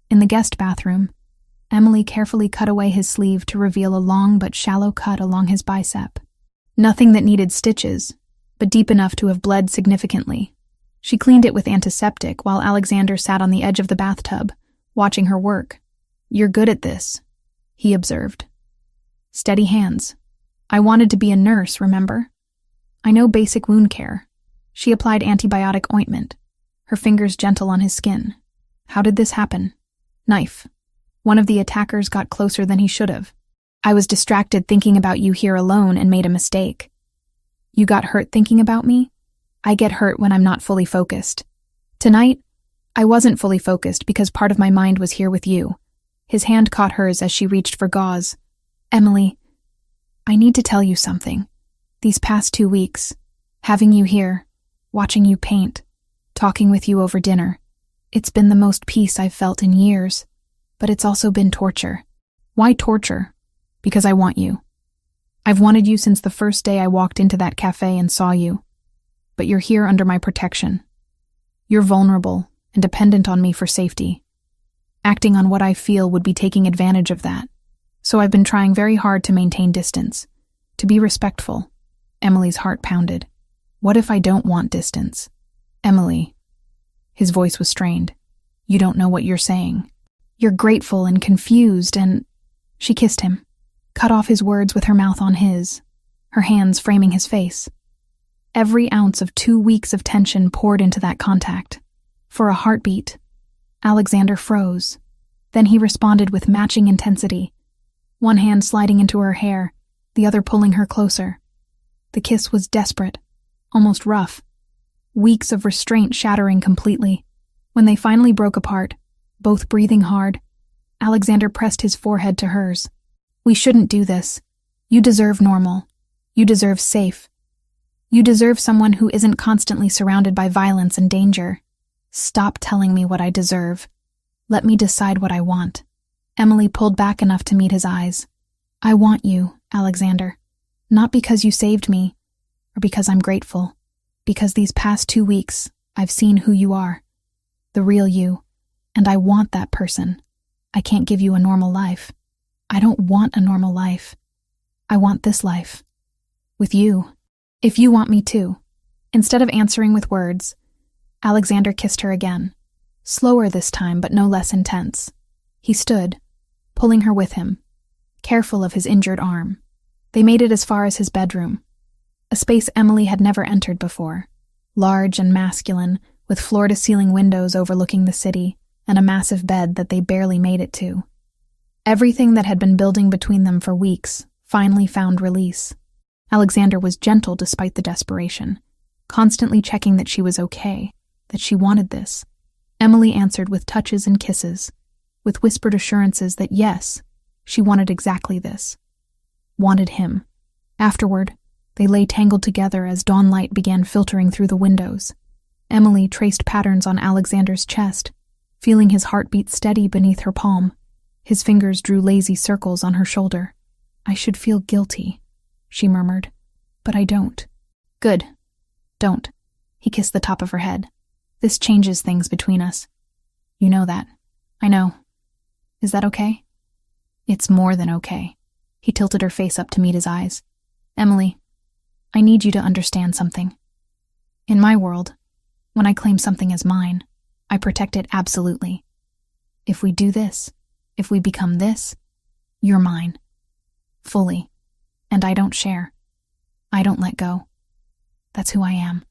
In the guest bathroom, Emily carefully cut away his sleeve to reveal a long but shallow cut along his bicep. Nothing that needed stitches, but deep enough to have bled significantly. She cleaned it with antiseptic while Alexander sat on the edge of the bathtub, watching her work. You're good at this, he observed. Steady hands. I wanted to be a nurse, remember? I know basic wound care. She applied antibiotic ointment, her fingers gentle on his skin. How did this happen? Knife. One of the attackers got closer than he should have. I was distracted thinking about you here alone and made a mistake. You got hurt thinking about me? I get hurt when I'm not fully focused. Tonight, I wasn't fully focused because part of my mind was here with you. His hand caught hers as she reached for gauze. Emily, I need to tell you something. These past 2 weeks, having you here, watching you paint, talking with you over dinner, it's been the most peace I've felt in years. But it's also been torture. Why torture? Because I want you. I've wanted you since the first day I walked into that cafe and saw you. But you're here under my protection. You're vulnerable and dependent on me for safety. Acting on what I feel would be taking advantage of that. So I've been trying very hard to maintain distance, to be respectful. Emily's heart pounded. What if I don't want distance? Emily. His voice was strained. You don't know what you're saying. You're grateful and confused and... She kissed him, cut off his words with her mouth on his, her hands framing his face. Every ounce of 2 weeks of tension poured into that contact. For a heartbeat, Alexander froze. Then he responded with matching intensity, one hand sliding into her hair, the other pulling her closer. The kiss was desperate, almost rough, weeks of restraint shattering completely. When they finally broke apart, both breathing hard, Alexander pressed his forehead to hers. We shouldn't do this. You deserve normal. You deserve safe. You deserve someone who isn't constantly surrounded by violence and danger. Stop telling me what I deserve. Let me decide what I want. Emily pulled back enough to meet his eyes. I want you, Alexander. Not because you saved me, or because I'm grateful. Because these past 2 weeks, I've seen who you are. The real you. And I want that person. I can't give you a normal life. I don't want a normal life. I want this life. With you. If you want me to. Instead of answering with words, Alexander kissed her again. Slower this time, but no less intense. He stood, pulling her with him, careful of his injured arm. They made it as far as his bedroom, a space Emily had never entered before, large and masculine, with floor-to-ceiling windows overlooking the city, and a massive bed that they barely made it to. Everything that had been building between them for weeks finally found release. Alexander was gentle despite the desperation, constantly checking that she was okay, that she wanted this. Emily answered with touches and kisses, with whispered assurances that yes, she wanted exactly this. Wanted him. Afterward, they lay tangled together as dawn light began filtering through the windows. Emily traced patterns on Alexander's chest, feeling his heartbeat steady beneath her palm. His fingers drew lazy circles on her shoulder. I should feel guilty, she murmured, but I don't. Good. Don't. He kissed the top of her head. This changes things between us. You know that. I know. Is that okay? It's more than okay. He tilted her face up to meet his eyes. Emily, I need you to understand something. In my world, when I claim something as mine, I protect it absolutely. If we do this, if we become this, you're mine. Fully. And I don't share. I don't let go. That's who I am.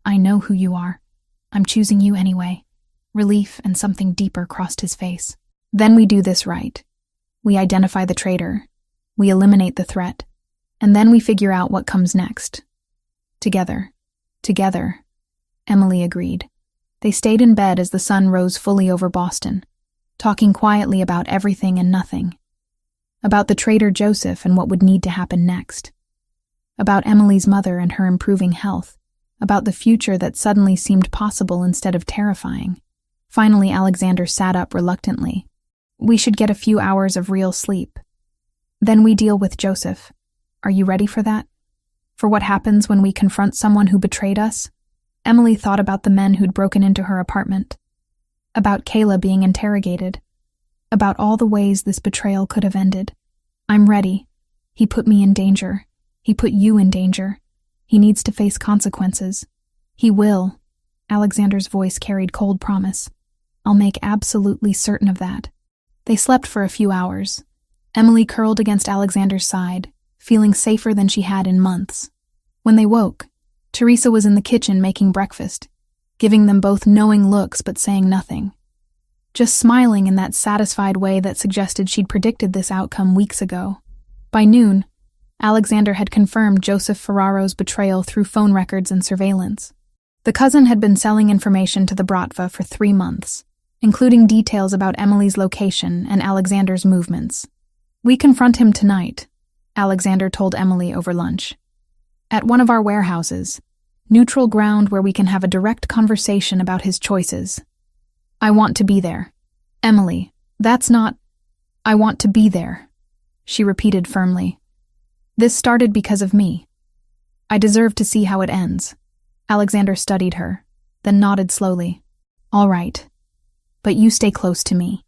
I know who you are. I'm choosing you anyway. Relief and something deeper crossed his face. Then we do this right. We identify the traitor. We eliminate the threat. And then we figure out what comes next. Together. Together, Emily agreed. They stayed in bed as the sun rose fully over Boston, talking quietly about everything and nothing. About the traitor Joseph and what would need to happen next. About Emily's mother and her improving health. About the future that suddenly seemed possible instead of terrifying. Finally, Alexander sat up reluctantly. We should get a few hours of real sleep. Then we deal with Joseph. Are you ready for that? For what happens when we confront someone who betrayed us? Emily thought about the men who'd broken into her apartment. About Kayla being interrogated. About all the ways this betrayal could have ended. I'm ready. He put me in danger. He put you in danger. He needs to face consequences. He will. Alexander's voice carried cold promise. I'll make absolutely certain of that. They slept for a few hours. Emily curled against Alexander's side, feeling safer than she had in months. When they woke, Teresa was in the kitchen making breakfast, giving them both knowing looks but saying nothing. Just smiling in that satisfied way that suggested she'd predicted this outcome weeks ago. By noon, Alexander had confirmed Joseph Ferraro's betrayal through phone records and surveillance. The cousin had been selling information to the Bratva for 3 months, including details about Emily's location and Alexander's movements. We confront him tonight, Alexander told Emily over lunch. At one of our warehouses, neutral ground where we can have a direct conversation about his choices. I want to be there. Emily, that's not... I want to be there, she repeated firmly. This started because of me. I deserve to see how it ends. Alexander studied her, then nodded slowly. All right. But you stay close to me.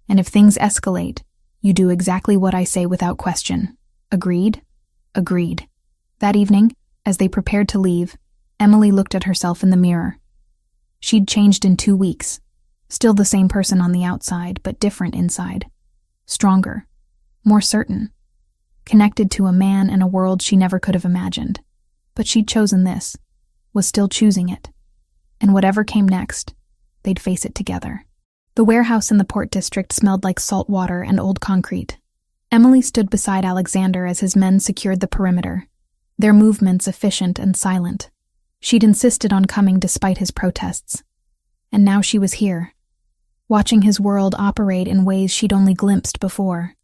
And if things escalate, you do exactly what I say without question. Agreed? Agreed. That evening, as they prepared to leave, Emily looked at herself in the mirror. She'd changed in 2 weeks. Still the same person on the outside, but different inside. Stronger. More certain. Connected to a man and a world she never could have imagined. But she'd chosen this. Was still choosing it. And whatever came next, they'd face it together. The warehouse in the Port District smelled like salt water and old concrete. Emily stood beside Alexander as his men secured the perimeter, their movements efficient and silent. She'd insisted on coming despite his protests. And now she was here, watching his world operate in ways she'd only glimpsed before.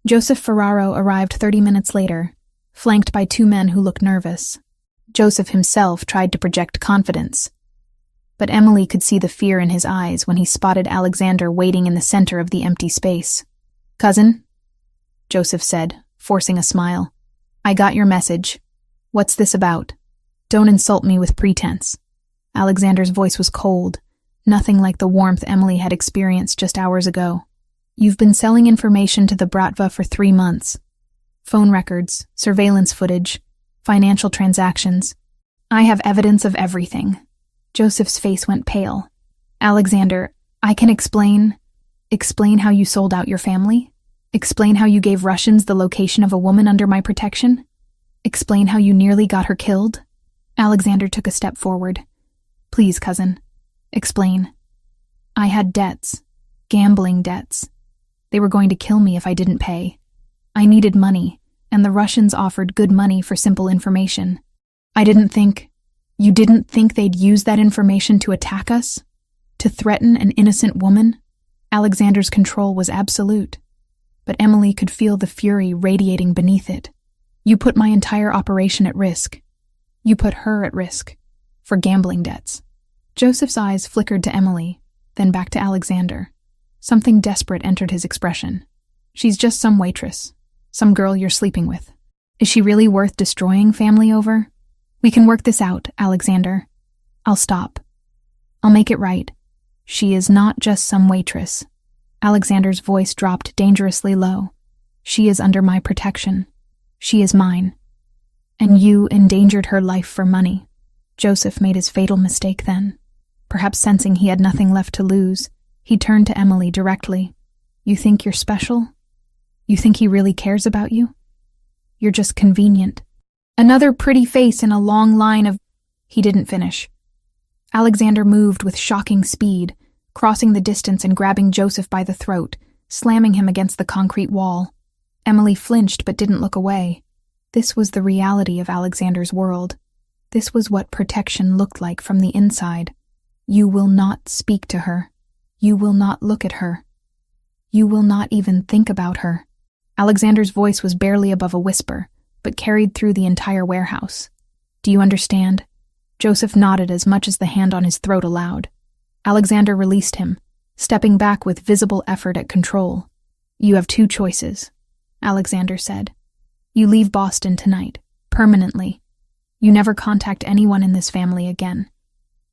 Joseph Ferraro arrived 30 minutes later, flanked by 2 men who looked nervous. Joseph himself tried to project confidence, but Emily could see the fear in his eyes when he spotted Alexander waiting in the center of the empty space. Cousin, Joseph said, forcing a smile. I got your message. What's this about? Don't insult me with pretense. Alexander's voice was cold, nothing like the warmth Emily had experienced just hours ago. You've been selling information to the Bratva for 3 months. Phone records, surveillance footage, financial transactions. I have evidence of everything. Joseph's face went pale. Alexander, I can explain how you sold out your family? Explain how you gave Russians the location of a woman under my protection? Explain how you nearly got her killed? Alexander took a step forward. Please, cousin. Explain. I had debts. Gambling debts. They were going to kill me if I didn't pay. I needed money, and the Russians offered good money for simple information. You didn't think they'd use that information to attack us? To threaten an innocent woman? Alexander's control was absolute, but Emily could feel the fury radiating beneath it. You put my entire operation at risk. You put her at risk. For gambling debts. Joseph's eyes flickered to Emily, then back to Alexander. Something desperate entered his expression. She's just some waitress. Some girl you're sleeping with. Is she really worth destroying family over? We can work this out, Alexander. I'll stop. I'll make it right. She is not just some waitress. Alexander's voice dropped dangerously low. She is under my protection. She is mine. And you endangered her life for money. Joseph made his fatal mistake then. Perhaps sensing he had nothing left to lose, he turned to Emily directly. You think you're special? You think he really cares about you? You're just convenient. Another pretty face in a long line of... He didn't finish. Alexander moved with shocking speed, crossing the distance and grabbing Joseph by the throat, slamming him against the concrete wall. Emily flinched but didn't look away. This was the reality of Alexander's world. This was what protection looked like from the inside. You will not speak to her. You will not look at her. You will not even think about her. Alexander's voice was barely above a whisper, but carried through the entire warehouse. Do you understand? Joseph nodded as much as the hand on his throat allowed. Alexander released him, stepping back with visible effort at control. You have two choices, Alexander said. You leave Boston tonight, permanently. You never contact anyone in this family again.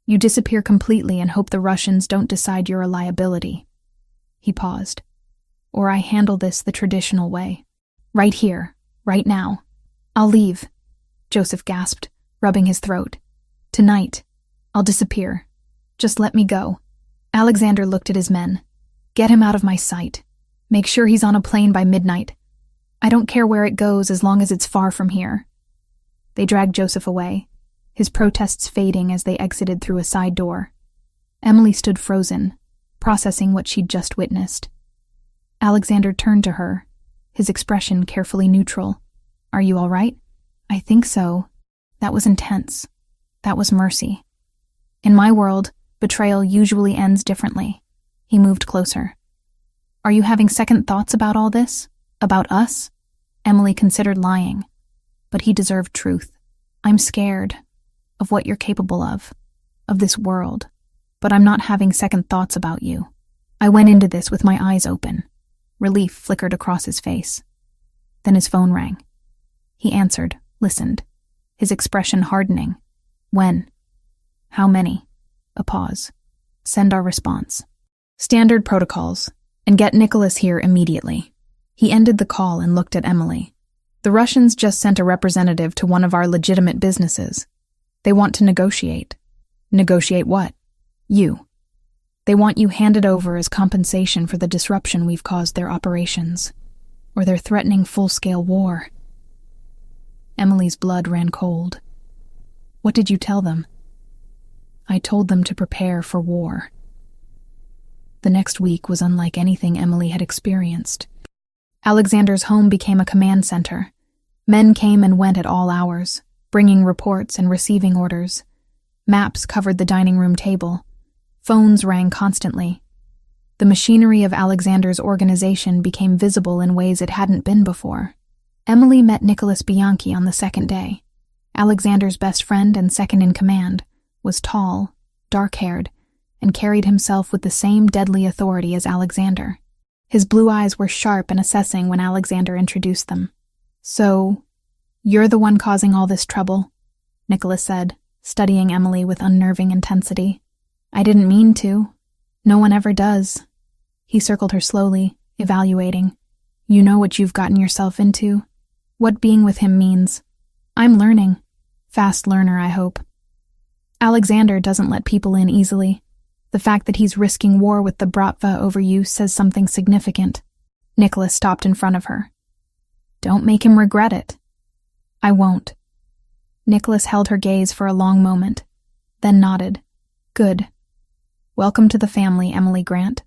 You disappear completely and hope the Russians don't decide you're a liability. He paused. Or I handle this the traditional way. Right here, right now. I'll leave, Joseph gasped, rubbing his throat. Tonight, I'll disappear. Just let me go. Alexander looked at his men. Get him out of my sight. Make sure he's on a plane by midnight. I don't care where it goes as long as it's far from here. They dragged Joseph away, his protests fading as they exited through a side door. Emily stood frozen, processing what she'd just witnessed. Alexander turned to her, his expression carefully neutral. Are you all right? I think so. That was intense. That was mercy. In my world, betrayal usually ends differently. He moved closer. Are you having second thoughts about all this? About us? Emily considered lying, but he deserved truth. I'm scared of what you're capable of this world, but I'm not having second thoughts about you. I went into this with my eyes open. Relief flickered across his face. Then his phone rang. He answered, listened, his expression hardening. When? How many? A pause. Send our response. Standard protocols, and get Nicholas here immediately. He ended the call and looked at Emily. The Russians just sent a representative to one of our legitimate businesses. They want to negotiate. Negotiate what? You. They want you handed over as compensation for the disruption we've caused their operations. Or they're threatening full-scale war. Emily's blood ran cold. What did you tell them? I told them to prepare for war. The next week was unlike anything Emily had experienced. Alexander's home became a command center. Men came and went at all hours, bringing reports and receiving orders. Maps covered the dining room table. Phones rang constantly. The machinery of Alexander's organization became visible in ways it hadn't been before. Emily met Nicholas Bianchi on the second day. Alexander's best friend and second in command, was tall, dark-haired, and carried himself with the same deadly authority as Alexander. His blue eyes were sharp and assessing when Alexander introduced them. So, you're the one causing all this trouble, Nicholas said, studying Emily with unnerving intensity. I didn't mean to. No one ever does. He circled her slowly, evaluating. You know what you've gotten yourself into? What being with him means. I'm learning. Fast learner, I hope. Alexander doesn't let people in easily. The fact that he's risking war with the Bratva over you says something significant. Nicholas stopped in front of her. Don't make him regret it. I won't. Nicholas held her gaze for a long moment, then nodded. Good. Welcome to the family, Emily Grant.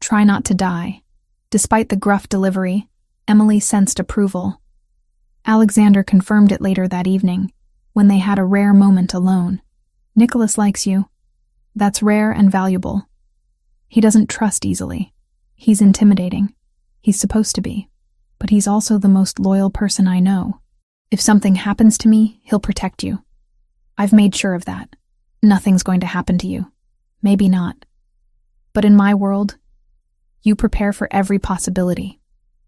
Try not to die. Despite the gruff delivery, Emily sensed approval. Alexander confirmed it later that evening, when they had a rare moment alone. Nicholas likes you. That's rare and valuable. He doesn't trust easily. He's intimidating. He's supposed to be. But he's also the most loyal person I know. If something happens to me, he'll protect you. I've made sure of that. Nothing's going to happen to you. Maybe not. But in my world, you prepare for every possibility.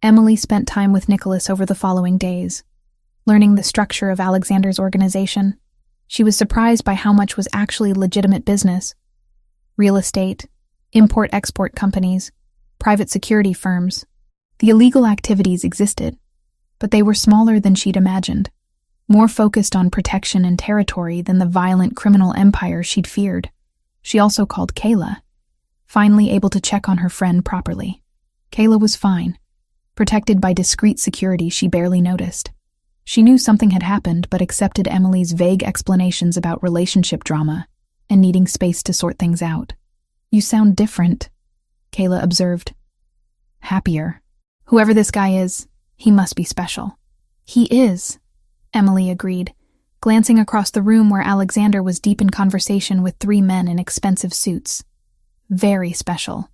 Emily spent time with Nicholas over the following days, learning the structure of Alexander's organization. She was surprised by how much was actually legitimate business. Real estate, import-export companies, private security firms. The illegal activities existed, but they were smaller than she'd imagined, more focused on protection and territory than the violent criminal empire she'd feared. She also called Kayla, finally able to check on her friend properly. Kayla was fine, protected by discreet security she barely noticed. She knew something had happened but accepted Emily's vague explanations about relationship drama and needing space to sort things out. You sound different, Kayla observed. Happier. Whoever this guy is, he must be special. He is, Emily agreed, glancing across the room where Alexander was deep in conversation with 3 men in expensive suits. Very special.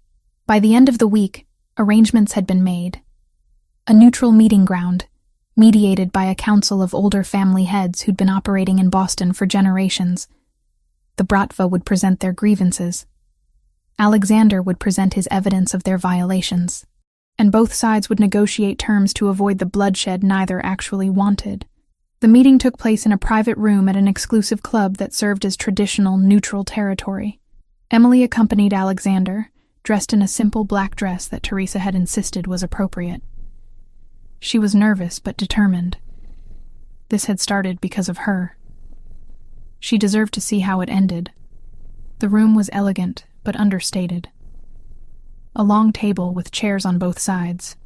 By the end of the week, arrangements had been made. A neutral meeting ground, mediated by a council of older family heads who'd been operating in Boston for generations. The Bratva would present their grievances. Alexander would present his evidence of their violations, and both sides would negotiate terms to avoid the bloodshed neither actually wanted. The meeting took place in a private room at an exclusive club that served as traditional neutral territory. Emily accompanied Alexander, dressed in a simple black dress that Teresa had insisted was appropriate. She was nervous but determined. This had started because of her. She deserved to see how it ended. The room was elegant but understated. A long table with chairs on both sides.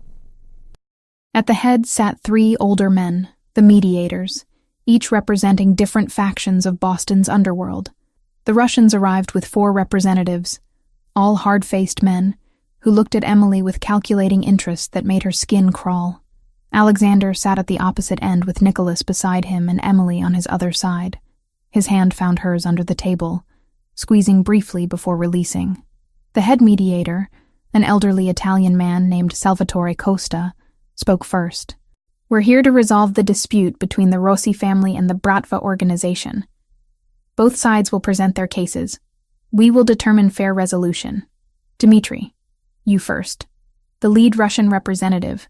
At the head sat 3 older men, the mediators, each representing different factions of Boston's underworld. The Russians arrived with 4 representatives, all hard-faced men, who looked at Emily with calculating interest that made her skin crawl. Alexander sat at the opposite end with Nicholas beside him and Emily on his other side. His hand found hers under the table, squeezing briefly before releasing. The head mediator, an elderly Italian man named Salvatore Costa, spoke first. "We're here to resolve the dispute between the Rossi family and the Bratva organization. Both sides will present their cases. We will determine fair resolution. Dmitri, you first." The lead Russian representative,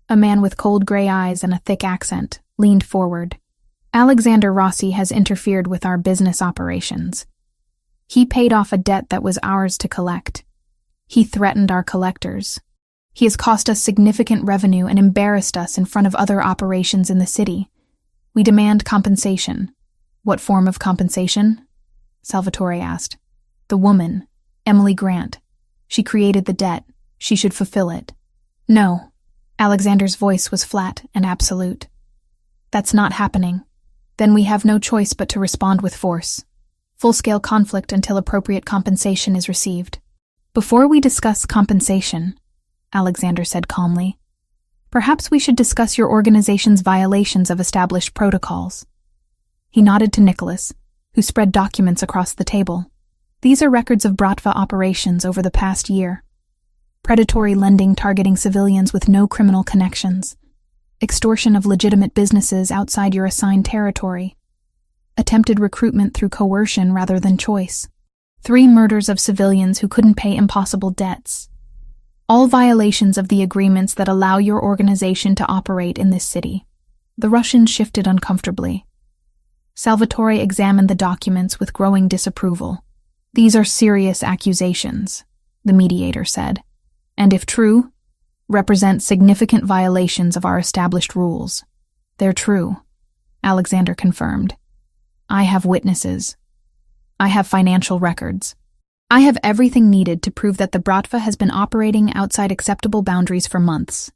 a man with cold gray eyes and a thick accent, leaned forward. "Alexander Rossi has interfered with our business operations. He paid off a debt that was ours to collect. He threatened our collectors. He has cost us significant revenue and embarrassed us in front of other operations in the city. We demand compensation." "What form of compensation?" Salvatore asked. "The woman, Emily Grant. She created the debt. She should fulfill it." "No." Alexander's voice was flat and absolute. "That's not happening. Then we have no choice but to respond with force. Full-scale conflict until appropriate compensation is received." "Before we discuss compensation," Alexander said calmly, "perhaps we should discuss your organization's violations of established protocols." He nodded to Nicholas, who spread documents across the table. "These are records of Bratva operations over the past year. Predatory lending targeting civilians with no criminal connections, extortion of legitimate businesses outside your assigned territory, attempted recruitment through coercion rather than choice, 3 murders of civilians who couldn't pay impossible debts. All violations of the agreements that allow your organization to operate in this city." The Russian shifted uncomfortably. Salvatore examined the documents with growing disapproval. "These are serious accusations," the mediator said, "and if true, represent significant violations of our established rules." "They're true," Alexander confirmed. "I have witnesses. I have financial records. I have everything needed to prove that the Bratva has been operating outside acceptable boundaries for months.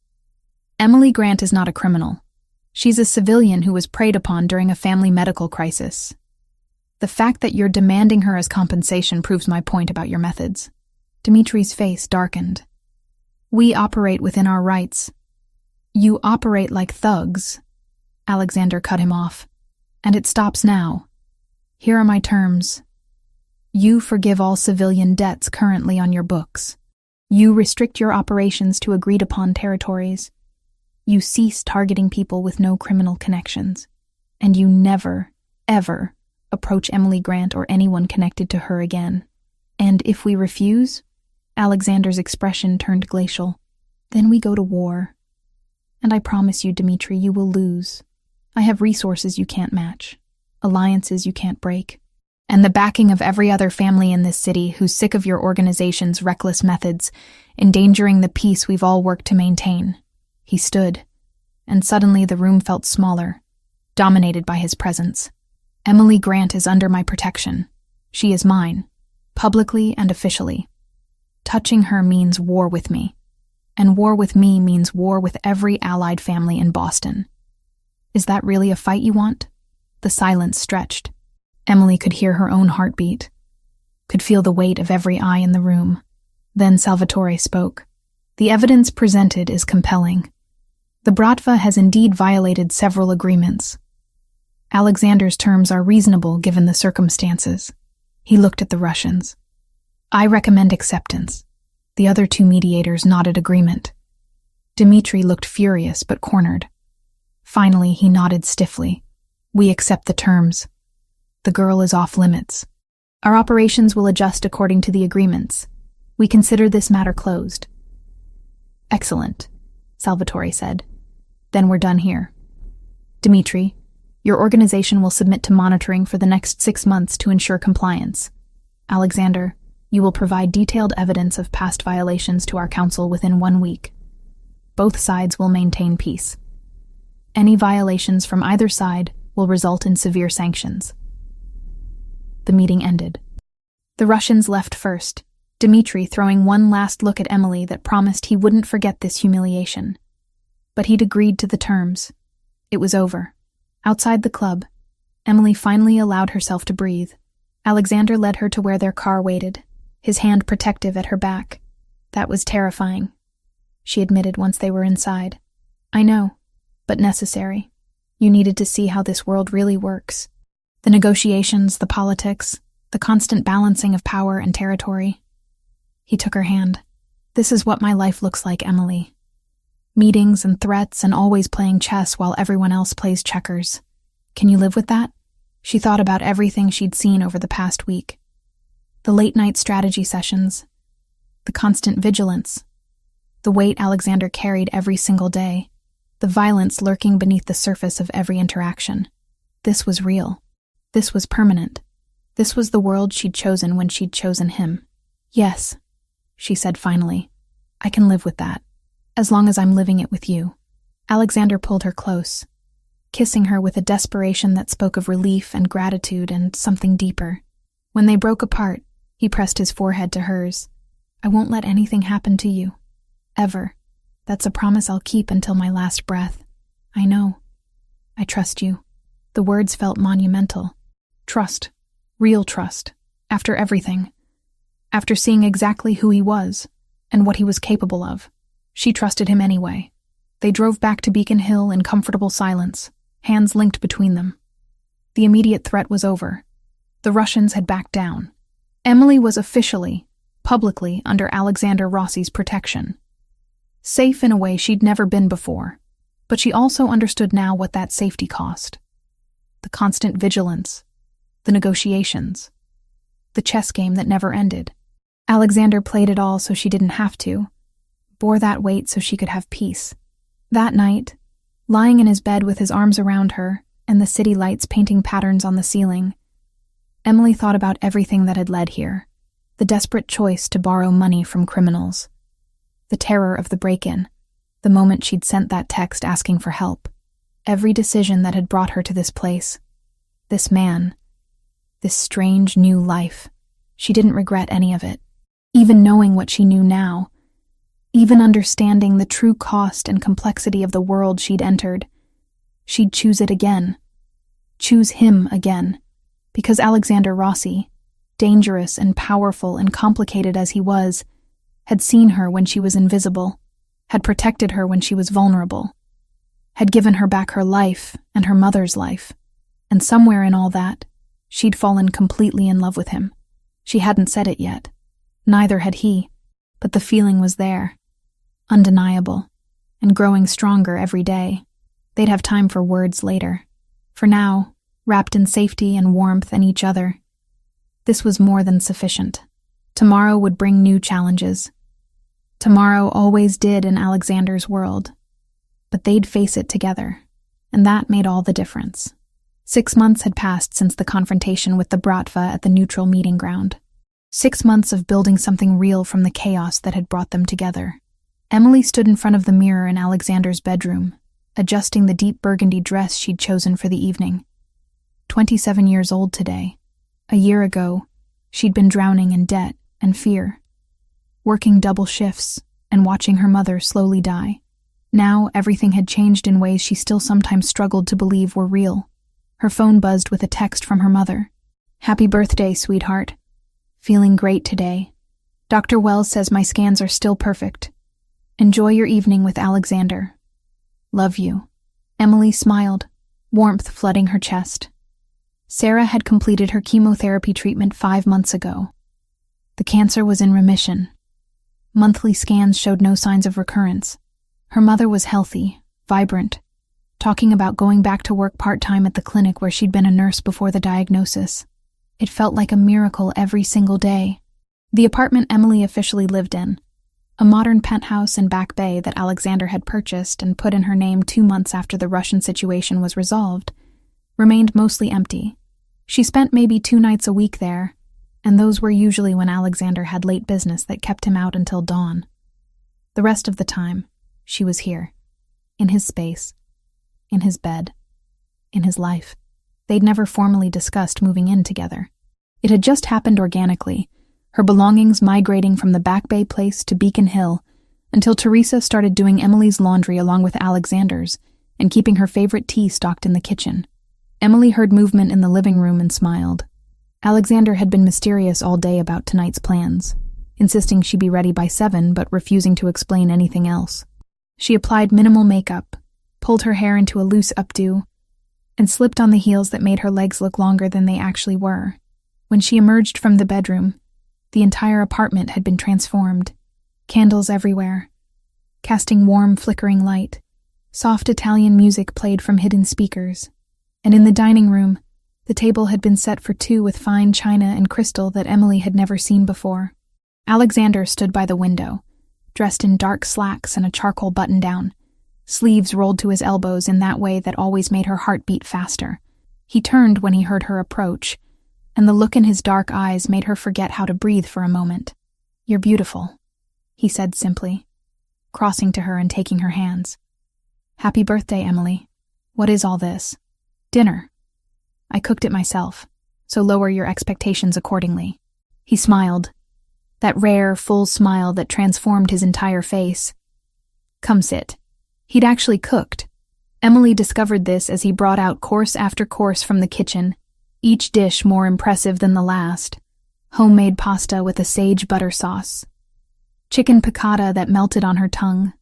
Emily Grant is not a criminal. She's a civilian who was preyed upon during a family medical crisis. The fact that you're demanding her as compensation proves my point about your methods." Dmitri's face darkened. "We operate within our rights." "You operate like thugs," Alexander cut him off. "And it stops now. Here are my terms. You forgive all civilian debts currently on your books. You restrict your operations to agreed-upon territories. You cease targeting people with no criminal connections. And you never, ever approach Emily Grant or anyone connected to her again. And if we refuse," Alexander's expression turned glacial, "then we go to war. And I promise you, Dmitri, you will lose. I have resources you can't match, alliances you can't break, and the backing of every other family in this city who's sick of your organization's reckless methods, endangering the peace we've all worked to maintain." He stood, and suddenly the room felt smaller, dominated by his presence. "Emily Grant is under my protection. She is mine, publicly and officially. Touching her means war with me, and war with me means war with every allied family in Boston. Is that really a fight you want?" The silence stretched. Emily could hear her own heartbeat, could feel the weight of every eye in the room. Then Salvatore spoke. "The evidence presented is compelling. The Bratva has indeed violated several agreements. Alexander's terms are reasonable given the circumstances. He looked at the Russians. I recommend acceptance. The other two mediators nodded agreement. Dmitri looked furious but cornered. Finally, he nodded stiffly. We accept the terms. The girl is off limits. Our operations will adjust according to the agreements. We consider this matter closed. Excellent, Salvatore said. Then we're done here. Dmitri, your organization will submit to monitoring for the next 6 months to ensure compliance. Alexander, you will provide detailed evidence of past violations to our council within 1 week. Both sides will maintain peace. Any violations from either side will result in severe sanctions. The meeting ended. The Russians left first, Dmitri throwing one last look at Emily that promised he wouldn't forget this humiliation. But he'd agreed to the terms. It was over. Outside the club, Emily finally allowed herself to breathe. Alexander led her to where their car waited, his hand protective at her back. That was terrifying, she admitted once they were inside. I know, but necessary. You needed to see how this world really works. The negotiations, the politics, the constant balancing of power and territory. He took her hand. This is what my life looks like, Emily. Meetings and threats and always playing chess while everyone else plays checkers. Can you live with that? She thought about everything she'd seen over the past week. The late-night strategy sessions, the constant vigilance, the weight Alexander carried every single day, the violence lurking beneath the surface of every interaction. This was real. This was permanent. This was the world she'd chosen when she'd chosen him. Yes, she said finally. I can live with that, as long as I'm living it with you. Alexander pulled her close, kissing her with a desperation that spoke of relief and gratitude and something deeper. When they broke apart, he pressed his forehead to hers. I won't let anything happen to you. Ever. That's a promise I'll keep until my last breath. I know. I trust you. The words felt monumental. Trust. Real trust. After everything. After seeing exactly who he was and what he was capable of. She trusted him anyway. They drove back to Beacon Hill in comfortable silence, hands linked between them. The immediate threat was over. The Russians had backed down. Emily was officially, publicly, under Alexander Rossi's protection. Safe in a way she'd never been before, but she also understood now what that safety cost. The constant vigilance, the negotiations, the chess game that never ended. Alexander played it all so she didn't have to, bore that weight so she could have peace. That night, lying in his bed with his arms around her and the city lights painting patterns on the ceiling, Emily thought about everything that had led here, the desperate choice to borrow money from criminals, the terror of the break-in, the moment she'd sent that text asking for help, every decision that had brought her to this place, this man, this strange new life. She didn't regret any of it, even knowing what she knew now, even understanding the true cost and complexity of the world she'd entered. She'd choose it again, choose him again, because Alexander Rossi, dangerous and powerful and complicated as he was, had seen her when she was invisible, had protected her when she was vulnerable, had given her back her life and her mother's life, and somewhere in all that, she'd fallen completely in love with him. She hadn't said it yet. Neither had he, but the feeling was there, undeniable, and growing stronger every day. They'd have time for words later. For now, wrapped in safety and warmth and each other, this was more than sufficient. Tomorrow would bring new challenges. Tomorrow always did in Alexander's world. But they'd face it together, and that made all the difference. 6 months had passed since the confrontation with the Bratva at the neutral meeting ground. 6 months of building something real from the chaos that had brought them together. Emily stood in front of the mirror in Alexander's bedroom, adjusting the deep burgundy dress she'd chosen for the evening. 27 years old today. A year ago, she'd been drowning in debt and fear, working double shifts and watching her mother slowly die. Now, everything had changed in ways she still sometimes struggled to believe were real. Her phone buzzed with a text from her mother. Happy birthday, sweetheart. Feeling great today. Dr. Wells says my scans are still perfect. Enjoy your evening with Alexander. Love you. Emily smiled, warmth flooding her chest. Sarah had completed her chemotherapy treatment 5 months ago. The cancer was in remission. Monthly scans showed no signs of recurrence. Her mother was healthy, vibrant, talking about going back to work part-time at the clinic where she'd been a nurse before the diagnosis. It felt like a miracle every single day. The apartment Emily officially lived in, a modern penthouse in Back Bay that Alexander had purchased and put in her name 2 months after the Russian situation was resolved, remained mostly empty. She spent maybe 2 nights a week there, and those were usually when Alexander had late business that kept him out until dawn. The rest of the time, she was here, in his space, in his bed, in his life. They'd never formally discussed moving in together. It had just happened organically, her belongings migrating from the Back Bay place to Beacon Hill, until Teresa started doing Emily's laundry along with Alexander's and keeping her favorite tea stocked in the kitchen. Emily heard movement in the living room and smiled. Alexander had been mysterious all day about tonight's plans, insisting she be ready by 7 but refusing to explain anything else. She applied minimal makeup, pulled her hair into a loose updo, and slipped on the heels that made her legs look longer than they actually were. When she emerged from the bedroom, the entire apartment had been transformed. Candles everywhere, casting warm, flickering light. Soft Italian music played from hidden speakers. And in the dining room, the table had been set for 2 with fine china and crystal that Emily had never seen before. Alexander stood by the window, dressed in dark slacks and a charcoal button-down, sleeves rolled to his elbows in that way that always made her heart beat faster. He turned when he heard her approach, and the look in his dark eyes made her forget how to breathe for a moment. "You're beautiful," he said simply, crossing to her and taking her hands. "Happy birthday, Emily. What is all this?" "Dinner. I cooked it myself, so lower your expectations accordingly." He smiled, that rare, full smile that transformed his entire face. "Come sit." He'd actually cooked. Emily discovered this as he brought out course after course from the kitchen, each dish more impressive than the last. Homemade pasta with a sage butter sauce, chicken piccata that melted on her tongue,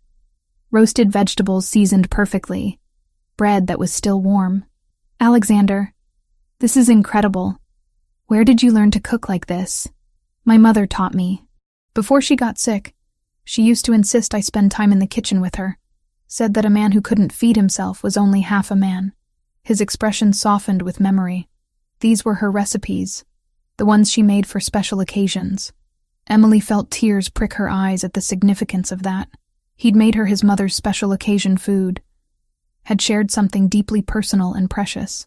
roasted vegetables seasoned perfectly, bread that was still warm. "Alexander, this is incredible. Where did you learn to cook like this?" "My mother taught me. Before she got sick, she used to insist I spend time in the kitchen with her. Said that a man who couldn't feed himself was only half a man." His expression softened with memory. These were her recipes, the ones she made for special occasions. Emily felt tears prick her eyes at the significance of that. He'd made her his mother's special occasion food, had shared something deeply personal and precious.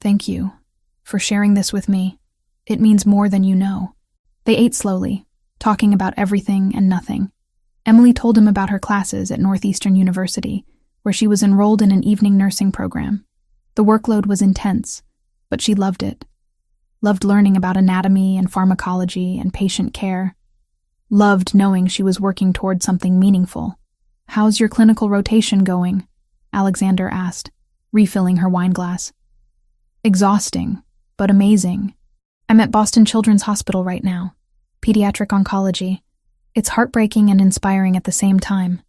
"Thank you for sharing this with me. It means more than you know." They ate slowly, talking about everything and nothing. Emily told him about her classes at Northeastern University, where she was enrolled in an evening nursing program. The workload was intense, but she loved it. Loved learning about anatomy and pharmacology and patient care. Loved knowing she was working toward something meaningful. "How's your clinical rotation going?" Alexander asked, refilling her wine glass. "Exhausting, but amazing. I'm at Boston Children's Hospital right now. Pediatric oncology. It's heartbreaking and inspiring at the same time.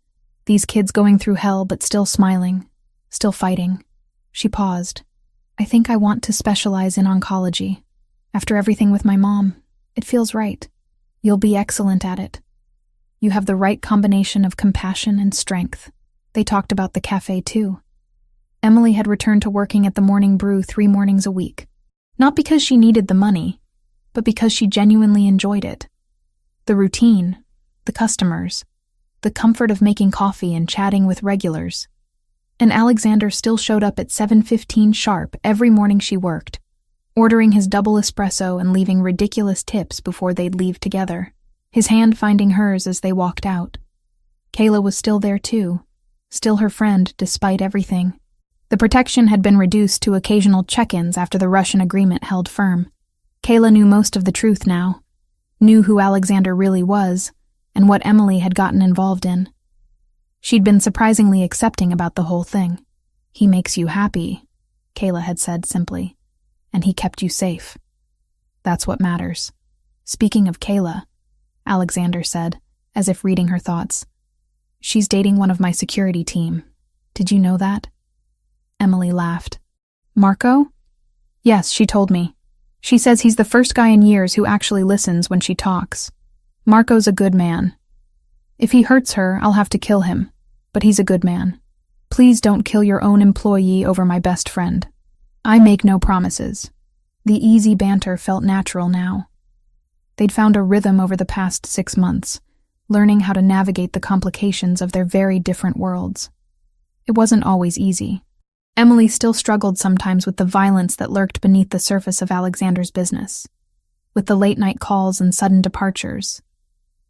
These kids going through hell but still smiling, still fighting." She paused. "I think I want to specialize in oncology. After everything with my mom, it feels right. You'll be excellent at it. You have the right combination of compassion and strength." They talked about the cafe too. Emily had returned to working at the Morning Brew 3 mornings a week. Not because she needed the money, but because she genuinely enjoyed it. The routine, the customers, the comfort of making coffee and chatting with regulars. And Alexander still showed up at 7:15 sharp every morning she worked, ordering his double espresso and leaving ridiculous tips before they'd leave together, his hand finding hers as they walked out. Kayla was still there too, still her friend despite everything. The protection had been reduced to occasional check-ins after the Russian agreement held firm. Kayla knew most of the truth now, knew who Alexander really was, and what Emily had gotten involved in. She'd been surprisingly accepting about the whole thing. "He makes you happy," Kayla had said simply, "and he kept you safe. That's what matters." "Speaking of Kayla," Alexander said, as if reading her thoughts, "she's dating one of my security team. Did you know that?" Emily laughed. Marco? Yes, she told me. She says he's the first guy in years who actually listens when she talks. Marco's a good man. If he hurts her, I'll have to kill him, but he's a good man. Please don't kill your own employee over my best friend. I make no promises. The easy banter felt natural now. They'd found a rhythm over the past 6 months, learning how to navigate the complications of their very different worlds. It wasn't always easy. Emily still struggled sometimes with the violence that lurked beneath the surface of Alexander's business, with the late-night calls and sudden departures,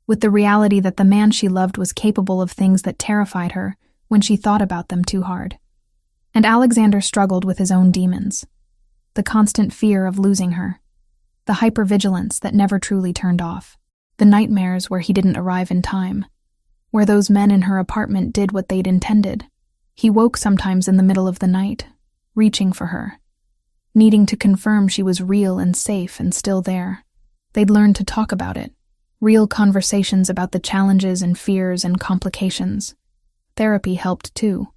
with the reality that the man she loved was capable of things that terrified her when she thought about them too hard. And Alexander struggled with his own demons, the constant fear of losing her, the hypervigilance that never truly turned off, the nightmares where he didn't arrive in time, where those men in her apartment did what they'd intended. He woke sometimes in the middle of the night, reaching for her, needing to confirm she was real and safe and still there. They'd learned to talk about it, real conversations about the challenges and fears and complications. Therapy helped too.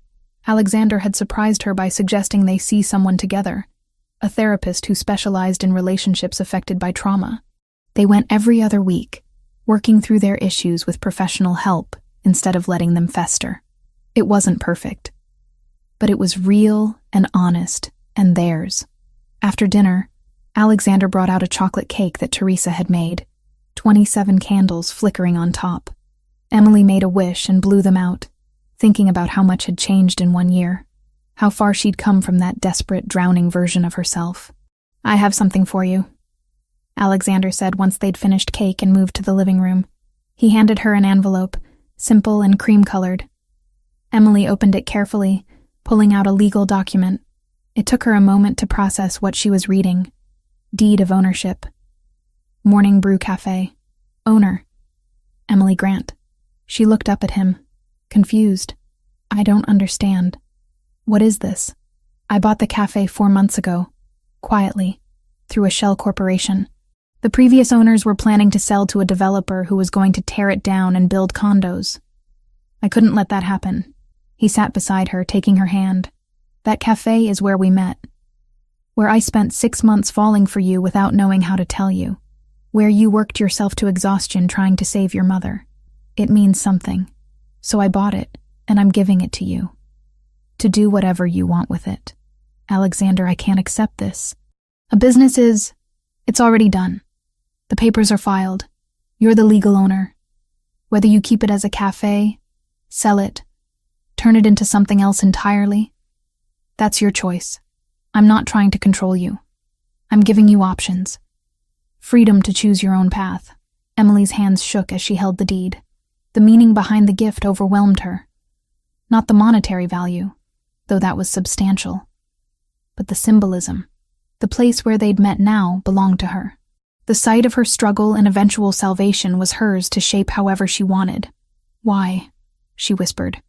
Alexander had surprised her by suggesting they see someone together, a therapist who specialized in relationships affected by trauma. They went every other week, working through their issues with professional help instead of letting them fester. It wasn't perfect, but it was real and honest and theirs. After dinner, Alexander brought out a chocolate cake that Teresa had made, 27 candles flickering on top. Emily made a wish and blew them out, thinking about how much had changed in 1 year, how far she'd come from that desperate, drowning version of herself. I have something for you, Alexander said once they'd finished cake and moved to the living room. He handed her an envelope, simple and cream-colored. Emily opened it carefully, pulling out a legal document. It took her a moment to process what she was reading. Deed of ownership. Morning Brew Cafe. Owner. Emily Grant. She looked up at him, confused. I don't understand. What is this? I bought the cafe 4 months ago, quietly, through a shell corporation. The previous owners were planning to sell to a developer who was going to tear it down and build condos. I couldn't let that happen. He sat beside her, taking her hand. That cafe is where we met. Where I spent 6 months falling for you without knowing how to tell you. Where you worked yourself to exhaustion trying to save your mother. It means something. So I bought it, and I'm giving it to you. To do whatever you want with it. Alexander, I can't accept this. A business it's already done. The papers are filed. You're the legal owner. Whether you keep it as a cafe, sell it, turn it into something else entirely, that's your choice. I'm not trying to control you. I'm giving you options. Freedom to choose your own path. Emily's hands shook as she held the deed. The meaning behind the gift overwhelmed her. Not the monetary value, though that was substantial, but the symbolism. The place where they'd met now belonged to her. The site of her struggle and eventual salvation was hers to shape however she wanted. Why? She whispered.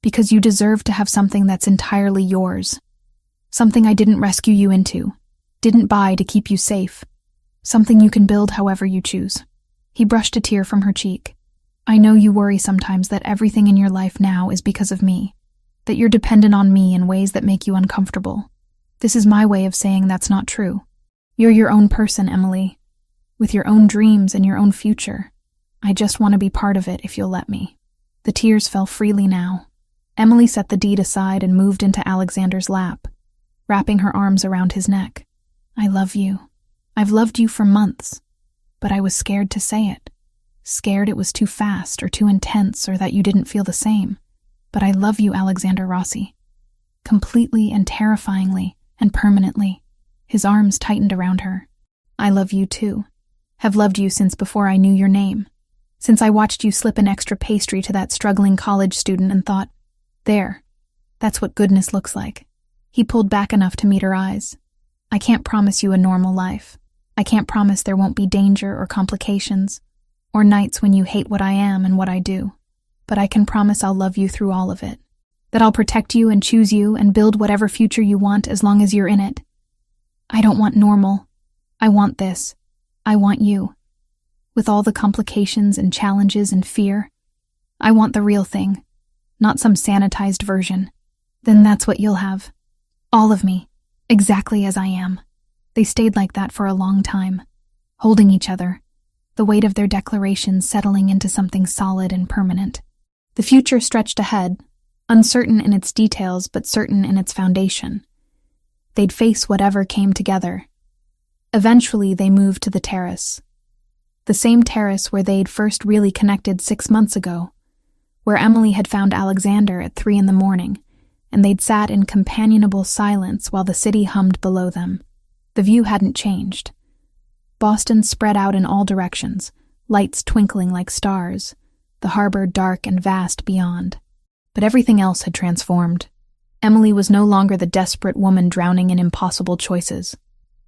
Because you deserve to have something that's entirely yours. Something I didn't rescue you into, didn't buy to keep you safe. Something you can build however you choose. He brushed a tear from her cheek. I know you worry sometimes that everything in your life now is because of me, that you're dependent on me in ways that make you uncomfortable. This is my way of saying that's not true. You're your own person, Emily, with your own dreams and your own future. I just want to be part of it if you'll let me. The tears fell freely now. Emily set the deed aside and moved into Alexander's lap, wrapping her arms around his neck. I love you. I've loved you for months, but I was scared to say it. Scared it was too fast or too intense or that you didn't feel the same. But I love you, Alexander Rossi. Completely and terrifyingly and permanently. His arms tightened around her. I love you too. Have loved you since before I knew your name. Since I watched you slip an extra pastry to that struggling college student and thought, there, that's what goodness looks like. He pulled back enough to meet her eyes. I can't promise you a normal life. I can't promise there won't be danger or complications, or nights when you hate what I am and what I do. But I can promise I'll love you through all of it. That I'll protect you and choose you and build whatever future you want as long as you're in it. I don't want normal. I want this. I want you. With all the complications and challenges and fear. I want the real thing, not some sanitized version. Then that's what you'll have. All of me. exactly as I am. They stayed like that for a long time, holding each other, the weight of their declarations settling into something solid and permanent. The future stretched ahead, uncertain in its details but certain in its foundation. They'd face whatever came together. Eventually, they moved to the terrace. The same terrace where they'd first really connected 6 months ago, where Emily had found Alexander at 3 a.m, and they'd sat in companionable silence while the city hummed below them. The view hadn't changed. Boston spread out in all directions, lights twinkling like stars, the harbor dark and vast beyond. But everything else had transformed. Emily was no longer the desperate woman drowning in impossible choices.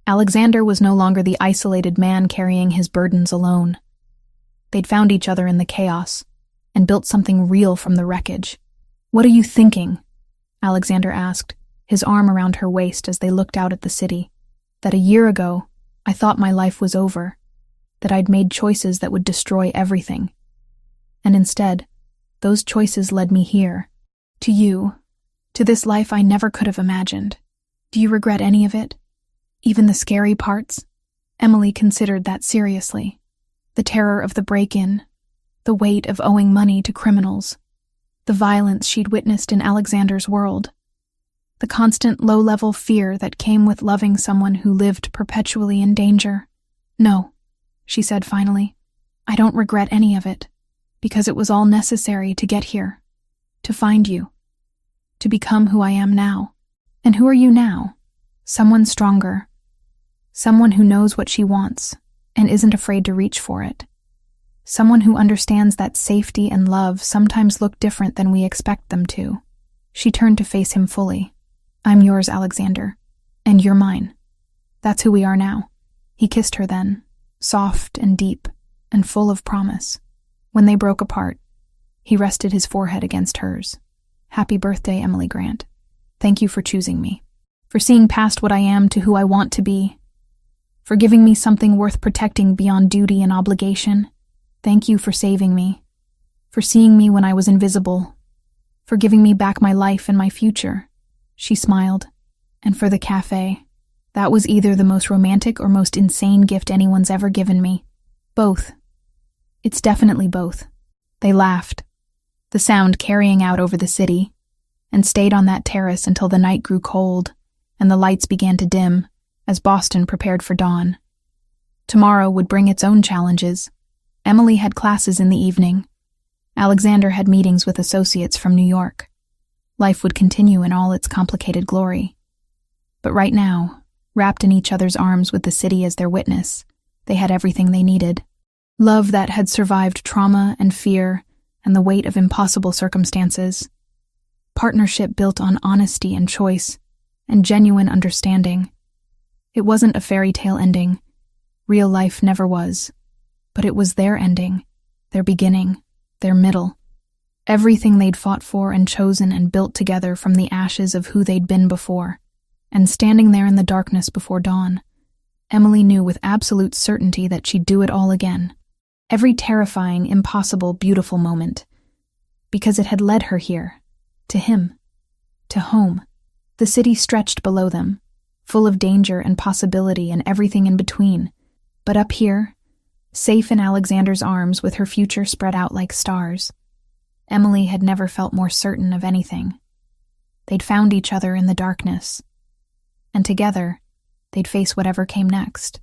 Alexander was no longer the isolated man carrying his burdens alone. They'd found each other in the chaos and built something real from the wreckage. "What are you thinking?" Alexander asked, his arm around her waist as they looked out at the city. "That a year ago, I thought my life was over, that I'd made choices that would destroy everything. And instead, those choices led me here, to you, to this life I never could have imagined. Do you regret any of it? Even the scary parts?" Emily considered that seriously. The terror of the break-in, the weight of owing money to criminals, the violence she'd witnessed in Alexander's world, the constant low-level fear that came with loving someone who lived perpetually in danger. "No," she said finally, "I don't regret any of it, because it was all necessary to get here, to find you, to become who I am now." "And who are you now?" "Someone stronger, someone who knows what she wants and isn't afraid to reach for it. Someone who understands that safety and love sometimes look different than we expect them to." She turned to face him fully. "I'm yours, Alexander, and you're mine. That's who we are now." He kissed her then, soft and deep and full of promise. When they broke apart, he rested his forehead against hers. "Happy birthday, Emily Grant. Thank you for choosing me, for seeing past what I am to who I want to be, for giving me something worth protecting beyond duty and obligation. Thank you for saving me, for seeing me when I was invisible, for giving me back my life and my future." She smiled. "And for the cafe. That was either the most romantic or most insane gift anyone's ever given me. Both. It's definitely both." They laughed, the sound carrying out over the city, and stayed on that terrace until the night grew cold and the lights began to dim as Boston prepared for dawn. Tomorrow would bring its own challenges. Emily had classes in the evening. Alexander had meetings with associates from New York. Life would continue in all its complicated glory. But right now, wrapped in each other's arms with the city as their witness, they had everything they needed. Love that had survived trauma and fear and the weight of impossible circumstances. Partnership built on honesty and choice and genuine understanding. It wasn't a fairy tale ending. Real life never was. But it was their ending, their beginning, their middle. Everything they'd fought for and chosen and built together from the ashes of who they'd been before. And standing there in the darkness before dawn, Emily knew with absolute certainty that she'd do it all again. Every terrifying, impossible, beautiful moment. Because it had led her here. To him. To home. The city stretched below them, full of danger and possibility and everything in between. But up here, safe in Alexander's arms with her future spread out like stars, Emily had never felt more certain of anything. They'd found each other in the darkness, and together, they'd face whatever came next.